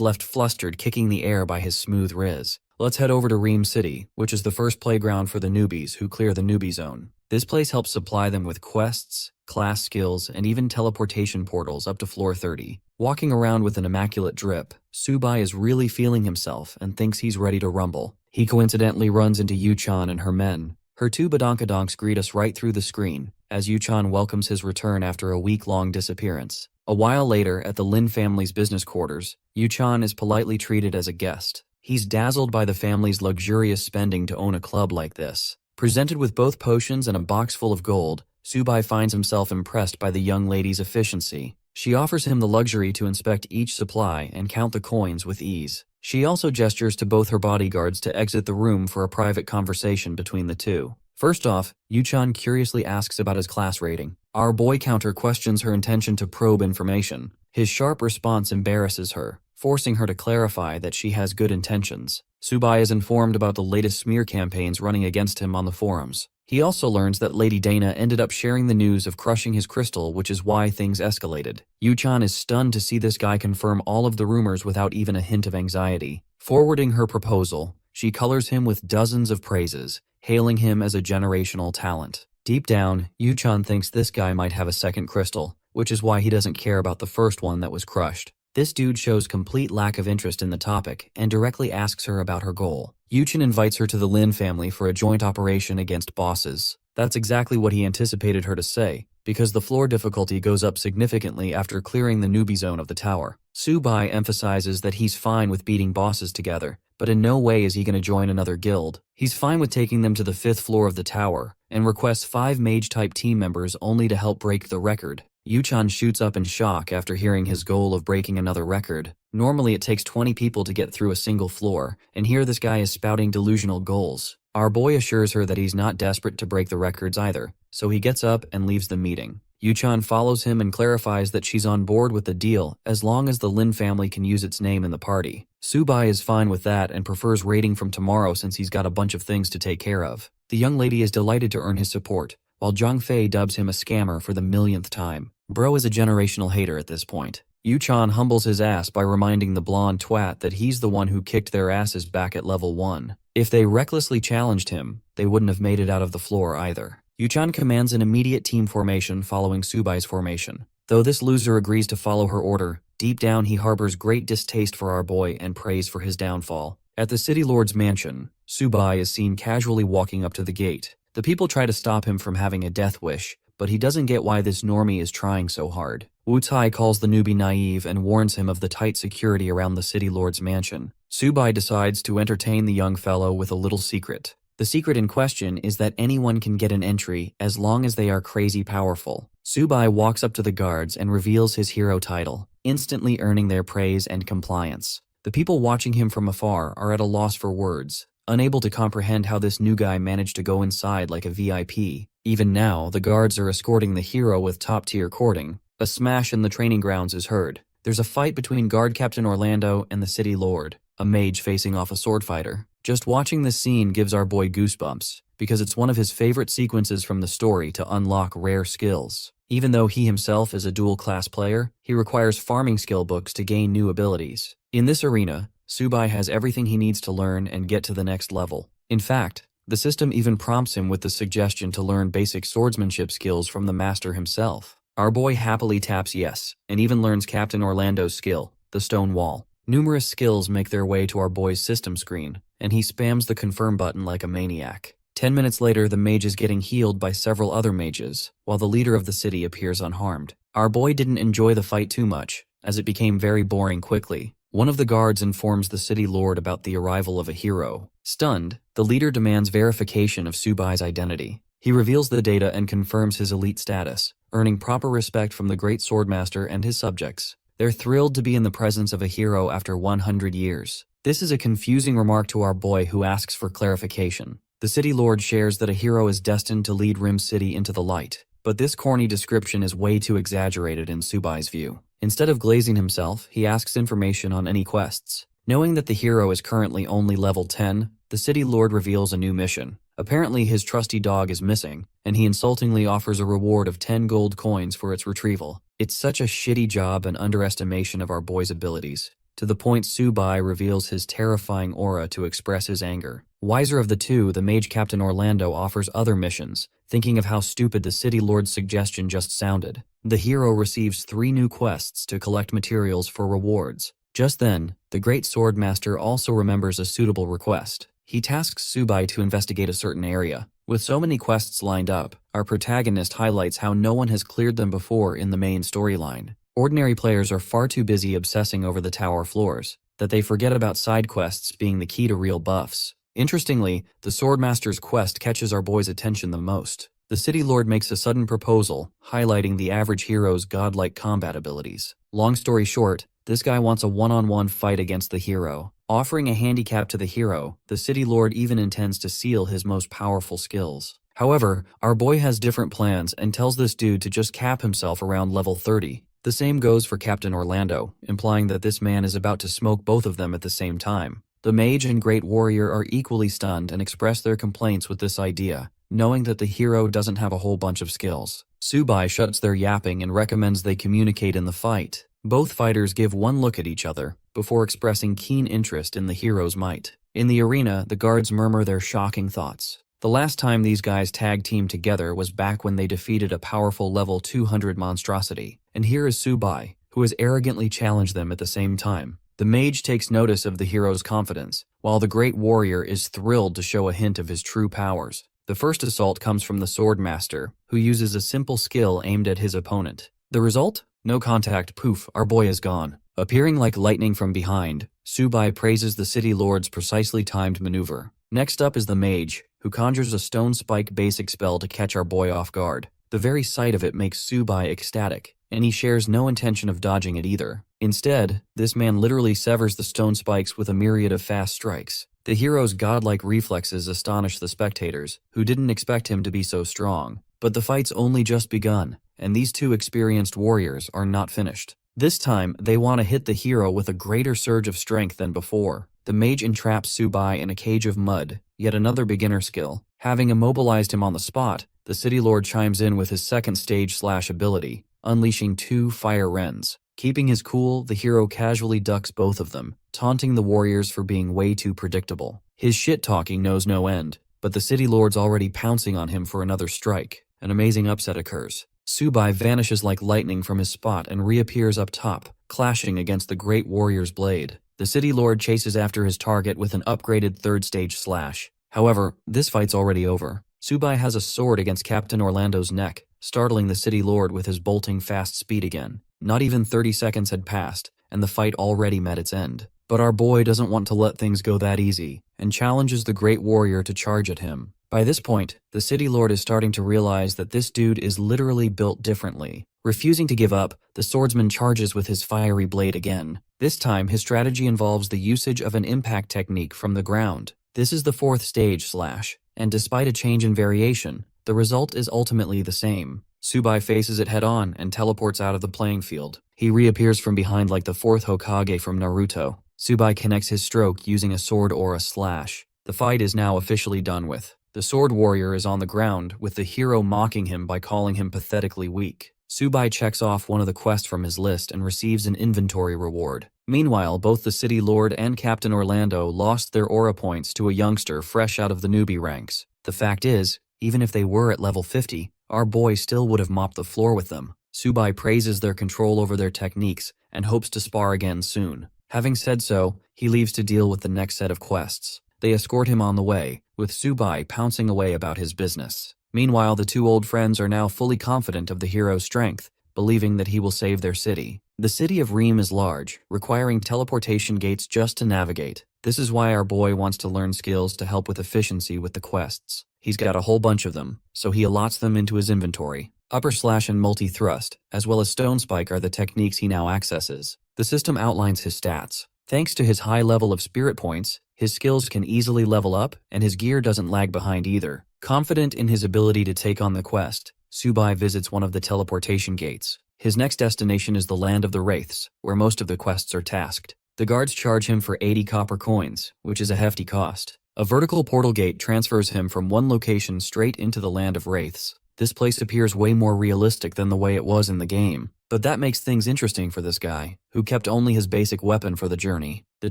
left flustered, kicking the air by his smooth riz. Let's head over to Ream City, which is the first playground for the newbies who clear the newbie zone. This place helps supply them with quests, class skills, and even teleportation portals up to floor 30. Walking around with an immaculate drip, Subai is really feeling himself and thinks he's ready to rumble. He coincidentally runs into Yuchan and her men. Her 2 badonkadonks greet us right through the screen, as Yuchan welcomes his return after a week-long disappearance. A while later, at the Lin family's business quarters, Yuchan is politely treated as a guest. He's dazzled by the family's luxurious spending to own a club like this. Presented with both potions and a box full of gold, Subai finds himself impressed by the young lady's efficiency. She offers him the luxury to inspect each supply and count the coins with ease. She also gestures to both her bodyguards to exit the room for a private conversation between the two. First off, Yuchan curiously asks about his class rating. Our boy counter questions her intention to probe information. His sharp response embarrasses her, forcing her to clarify that she has good intentions. Subai is informed about the latest smear campaigns running against him on the forums. He also learns that Lady Dana ended up sharing the news of crushing his crystal, which is why things escalated. Yuchan is stunned to see this guy confirm all of the rumors without even a hint of anxiety. Forwarding her proposal, she colors him with dozens of praises, hailing him as a generational talent. Deep down, Yuchan thinks this guy might have a second crystal, which is why he doesn't care about the first one that was crushed. This dude shows complete lack of interest in the topic and directly asks her about her goal. Yuchin invites her to the Lin family for a joint operation against bosses. That's exactly what he anticipated her to say, because the floor difficulty goes up significantly after clearing the newbie zone of the tower. Subai emphasizes that he's fine with beating bosses together, but in no way is he going to join another guild. He's fine with taking them to the 5th floor of the tower, and requests 5 mage-type team members only to help break the record. Yuchan shoots up in shock after hearing his goal of breaking another record. Normally it takes 20 people to get through a single floor, and here this guy is spouting delusional goals. Our boy assures her that he's not desperate to break the records either, so he gets up and leaves the meeting. Yuchan follows him and clarifies that she's on board with the deal as long as the Lin family can use its name in the party. Subai is fine with that and prefers raiding from tomorrow since he's got a bunch of things to take care of. The young lady is delighted to earn his support, while Zhang Fei dubs him a scammer for the millionth time. Bro is a generational hater at this point. Yuchan humbles his ass by reminding the blonde twat that he's the one who kicked their asses back at level 1. If they recklessly challenged him, they wouldn't have made it out of the floor either. Yuchan commands an immediate team formation following Subai's formation. Though this loser agrees to follow her order, deep down he harbors great distaste for our boy and prays for his downfall. At the city lord's mansion, Subai is seen casually walking up to the gate. The people try to stop him from having a death wish, but he doesn't get why this normie is trying so hard. Wu Tai calls the newbie naive and warns him of the tight security around the city lord's mansion. Subai decides to entertain the young fellow with a little secret. The secret in question is that anyone can get an entry as long as they are crazy powerful. Subai walks up to the guards and reveals his hero title, instantly earning their praise and compliance. The people watching him from afar are at a loss for words, unable to comprehend how this new guy managed to go inside like a VIP. Even now, the guards are escorting the hero with top-tier courting. A smash in the training grounds is heard. There's a fight between Guard Captain Orlando and the City Lord, a mage facing off a sword fighter. Just watching this scene gives our boy goosebumps, because it's one of his favorite sequences from the story to unlock rare skills. Even though he himself is a dual-class player, he requires farming skill books to gain new abilities. In this arena, Subai has everything he needs to learn and get to the next level. In fact, the system even prompts him with the suggestion to learn basic swordsmanship skills from the master himself. Our boy happily taps yes, and even learns Captain Orlando's skill, the stone wall. Numerous skills make their way to our boy's system screen, and he spams the confirm button like a maniac. 10 minutes later, the mage is getting healed by several other mages, while the leader of the city appears unharmed. Our boy didn't enjoy the fight too much, as it became very boring quickly. One of the guards informs the city lord about the arrival of a hero. Stunned, the leader demands verification of Subai's identity. He reveals the data and confirms his elite status, earning proper respect from the great swordmaster and his subjects. They're thrilled to be in the presence of a hero after 100 years. This is a confusing remark to our boy who asks for clarification. The city lord shares that a hero is destined to lead Rim City into the light, but this corny description is way too exaggerated in Subai's view. Instead of glazing himself, he asks information on any quests. Knowing that the hero is currently only level 10, the city lord reveals a new mission. Apparently his trusty dog is missing, and he insultingly offers a reward of 10 gold coins for its retrieval. It's such a shitty job and underestimation of our boy's abilities, to the point Subai reveals his terrifying aura to express his anger. Wiser of the two, the mage Captain Orlando offers other missions, thinking of how stupid the city lord's suggestion just sounded. The hero receives 3 new quests to collect materials for rewards. Just then, the great swordmaster also remembers a suitable request. He tasks Subai to investigate a certain area. With so many quests lined up, our protagonist highlights how no one has cleared them before in the main storyline. Ordinary players are far too busy obsessing over the tower floors, that they forget about side quests being the key to real buffs. Interestingly, the swordmaster's quest catches our boy's attention the most. The city lord makes a sudden proposal, highlighting the average hero's godlike combat abilities. Long story short, this guy wants a one-on-one fight against the hero. Offering a handicap to the hero, the city lord even intends to seal his most powerful skills. However, our boy has different plans and tells this dude to just cap himself around level 30. The same goes for Captain Orlando, implying that this man is about to smoke both of them at the same time. The mage and great warrior are equally stunned and express their complaints with this idea, knowing that the hero doesn't have a whole bunch of skills. Subai shuts their yapping and recommends they communicate in the fight. Both fighters give one look at each other, before expressing keen interest in the hero's might. In the arena, the guards murmur their shocking thoughts. The last time these guys tag-teamed together was back when they defeated a powerful level 200 monstrosity. And here is Subai, who who has arrogantly challenged them at the same time. The mage takes notice of the hero's confidence, while the great warrior is thrilled to show a hint of his true powers. The first assault comes from the sword master, who uses a simple skill aimed at his opponent. The result? No contact, poof, our boy is gone. Appearing like lightning from behind, Subai praises the city lord's precisely timed maneuver. Next up is the mage, who conjures a stone spike basic spell to catch our boy off guard. The very sight of it makes Subai ecstatic, and he shares no intention of dodging it either. Instead, this man literally severs the stone spikes with a myriad of fast strikes. The hero's godlike reflexes astonish the spectators, who didn't expect him to be so strong. But the fight's only just begun, and these two experienced warriors are not finished. This time, they want to hit the hero with a greater surge of strength than before. The mage entraps Subai in a cage of mud, yet another beginner skill. Having immobilized him on the spot, the city lord chimes in with his second stage / ability, unleashing 2 fire wrens. Keeping his cool, the hero casually ducks both of them, taunting the warriors for being way too predictable. His shit-talking knows no end, but the city lord's already pouncing on him for another strike. An amazing upset occurs. Subai vanishes like lightning from his spot and reappears up top, clashing against the great warrior's blade. The city lord chases after his target with an upgraded third stage slash. However, this fight's already over. Subai has a sword against Captain Orlando's neck, startling the city lord with his bolting fast speed again. Not even 30 seconds had passed, and the fight already met its end. But our boy doesn't want to let things go that easy, and challenges the great warrior to charge at him. By this point, the city lord is starting to realize that this dude is literally built differently. Refusing to give up, the swordsman charges with his fiery blade again. This time, his strategy involves the usage of an impact technique from the ground. This is the 4th stage slash, and despite a change in variation, the result is ultimately the same. Subai faces it head-on and teleports out of the playing field. He reappears from behind like the 4th Hokage from Naruto. Subai connects his stroke using a sword or a slash. The fight is now officially done with. The sword warrior is on the ground, with the hero mocking him by calling him pathetically weak. Subai checks off one of the quests from his list and receives an inventory reward. Meanwhile, both the city lord and Captain Orlando lost their aura points to a youngster fresh out of the newbie ranks. The fact is, even if they were at level 50, our boy still would have mopped the floor with them. Subai praises their control over their techniques and hopes to spar again soon. Having said so, he leaves to deal with the next set of quests. They escort him on the way, with Subai pouncing away about his business. Meanwhile, the two old friends are now fully confident of the hero's strength, believing that he will save their city. The city of Reem is large, requiring teleportation gates just to navigate. This is why our boy wants to learn skills to help with efficiency with the quests. He's got a whole bunch of them, so he allots them into his inventory. Upper slash and multi-thrust, as well as stone spike are the techniques he now accesses. The system outlines his stats. Thanks to his high level of spirit points, his skills can easily level up, and his gear doesn't lag behind either. Confident in his ability to take on the quest, Subai visits one of the teleportation gates. His next destination is the Land of the Wraiths, where most of the quests are tasked. The guards charge him for 80 copper coins, which is a hefty cost. A vertical portal gate transfers him from one location straight into the Land of Wraiths. This place appears way more realistic than the way it was in the game, but that makes things interesting for this guy, who kept only his basic weapon for the journey. The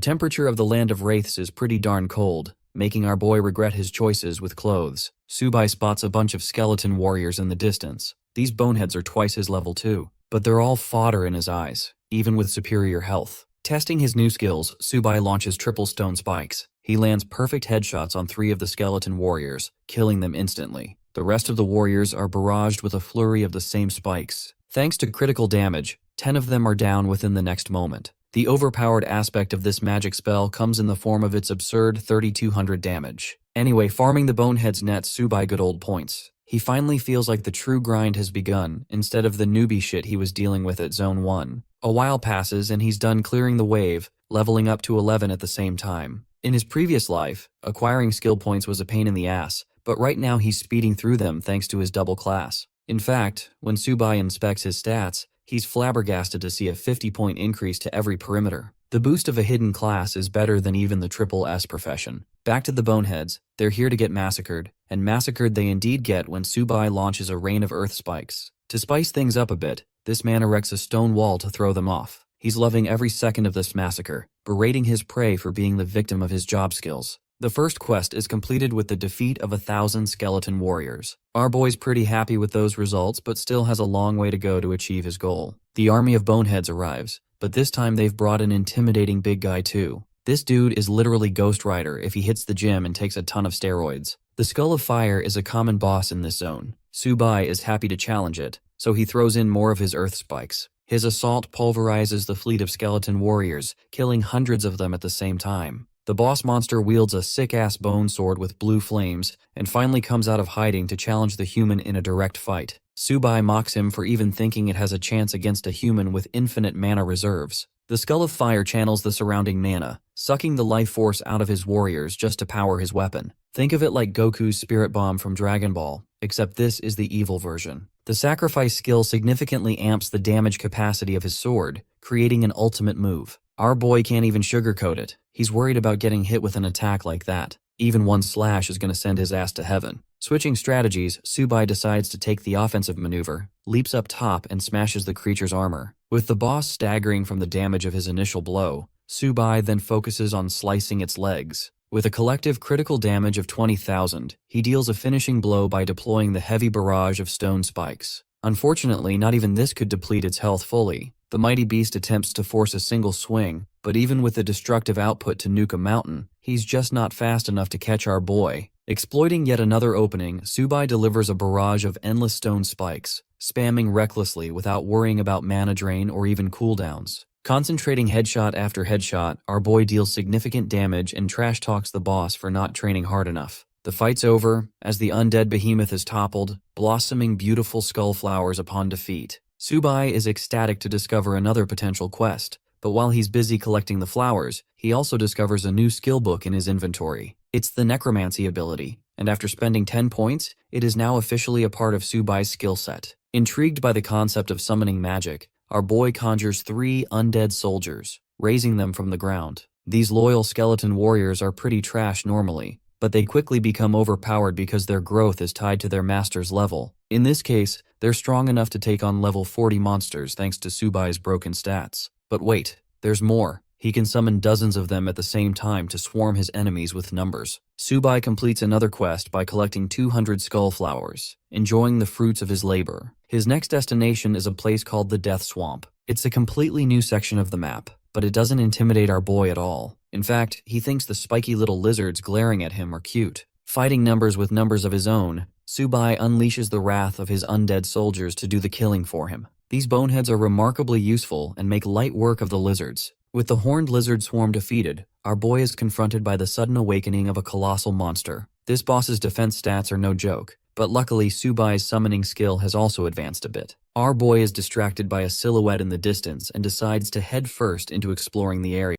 temperature of the Land of Wraiths is pretty darn cold, making our boy regret his choices with clothes. Subai spots a bunch of skeleton warriors in the distance. These boneheads are twice his level too, but they're all fodder in his eyes, even with superior health. Testing his new skills, Subai launches triple stone spikes. He lands perfect headshots on 3 of the skeleton warriors, killing them instantly. The rest of the warriors are barraged with a flurry of the same spikes. Thanks to critical damage, 10 of them are down within the next moment. The overpowered aspect of this magic spell comes in the form of its absurd 3200 damage. Anyway, farming the boneheads nets Subai good old points. He finally feels like the true grind has begun, instead of the newbie shit he was dealing with at Zone 1. A while passes and he's done clearing the wave, leveling up to 11 at the same time. In his previous life, acquiring skill points was a pain in the ass, but right now he's speeding through them thanks to his double class. In fact, when Subai inspects his stats, he's flabbergasted to see a 50-point increase to every perimeter. The boost of a hidden class is better than even the triple S profession. Back to the boneheads, they're here to get massacred, and massacred they indeed get when Subai launches a rain of earth spikes. To spice things up a bit, this man erects a stone wall to throw them off. He's loving every second of this massacre, berating his prey for being the victim of his job skills. The first quest is completed with the defeat of 1,000 skeleton warriors. Our boy's pretty happy with those results, but still has a long way to go to achieve his goal. The army of boneheads arrives, but this time they've brought an intimidating big guy too. This dude is literally Ghost Rider if he hits the gym and takes a ton of steroids. The Skull of Fire is a common boss in this zone. Subai is happy to challenge it, so he throws in more of his earth spikes. His assault pulverizes the fleet of skeleton warriors, killing hundreds of them at the same time. The boss monster wields a sick-ass bone sword with blue flames, and finally comes out of hiding to challenge the human in a direct fight. Subai mocks him for even thinking it has a chance against a human with infinite mana reserves. The Skull of Fire channels the surrounding mana, sucking the life force out of his warriors just to power his weapon. Think of it like Goku's Spirit Bomb from Dragon Ball, except this is the evil version. The sacrifice skill significantly amps the damage capacity of his sword, creating an ultimate move. Our boy can't even sugarcoat it. He's worried about getting hit with an attack like that. Even one slash is going to send his ass to heaven. Switching strategies, Subai decides to take the offensive maneuver, leaps up top and smashes the creature's armor. With the boss staggering from the damage of his initial blow, Subai then focuses on slicing its legs. With a collective critical damage of 20,000, he deals a finishing blow by deploying the heavy barrage of stone spikes. Unfortunately, not even this could deplete its health fully. The mighty beast attempts to force a single swing, but even with the destructive output to nuke a mountain, he's just not fast enough to catch our boy. Exploiting yet another opening, Subai delivers a barrage of endless stone spikes, spamming recklessly without worrying about mana drain or even cooldowns. Concentrating headshot after headshot, our boy deals significant damage and trash talks the boss for not training hard enough. The fight's over, as the undead behemoth is toppled, blossoming beautiful skull flowers upon defeat. Subai is ecstatic to discover another potential quest, but while he's busy collecting the flowers, he also discovers a new skill book in his inventory. It's the necromancy ability, and after spending 10 points, it is now officially a part of Subai's skill set. Intrigued by the concept of summoning magic, our boy conjures 3 undead soldiers, raising them from the ground. These loyal skeleton warriors are pretty trash normally, but they quickly become overpowered because their growth is tied to their master's level. In this case, they're strong enough to take on level 40 monsters thanks to Subai's broken stats. But wait, there's more. He can summon dozens of them at the same time to swarm his enemies with numbers. Subai completes another quest by collecting 200 skull flowers, enjoying the fruits of his labor. His next destination is a place called the Death Swamp. It's a completely new section of the map, but it doesn't intimidate our boy at all. In fact, he thinks the spiky little lizards glaring at him are cute. Fighting numbers with numbers of his own, Subai unleashes the wrath of his undead soldiers to do the killing for him. These boneheads are remarkably useful and make light work of the lizards. With the horned lizard swarm defeated, our boy is confronted by the sudden awakening of a colossal monster. This boss's defense stats are no joke, but luckily Subai's summoning skill has also advanced a bit. Our boy is distracted by a silhouette in the distance and decides to head first into exploring the area.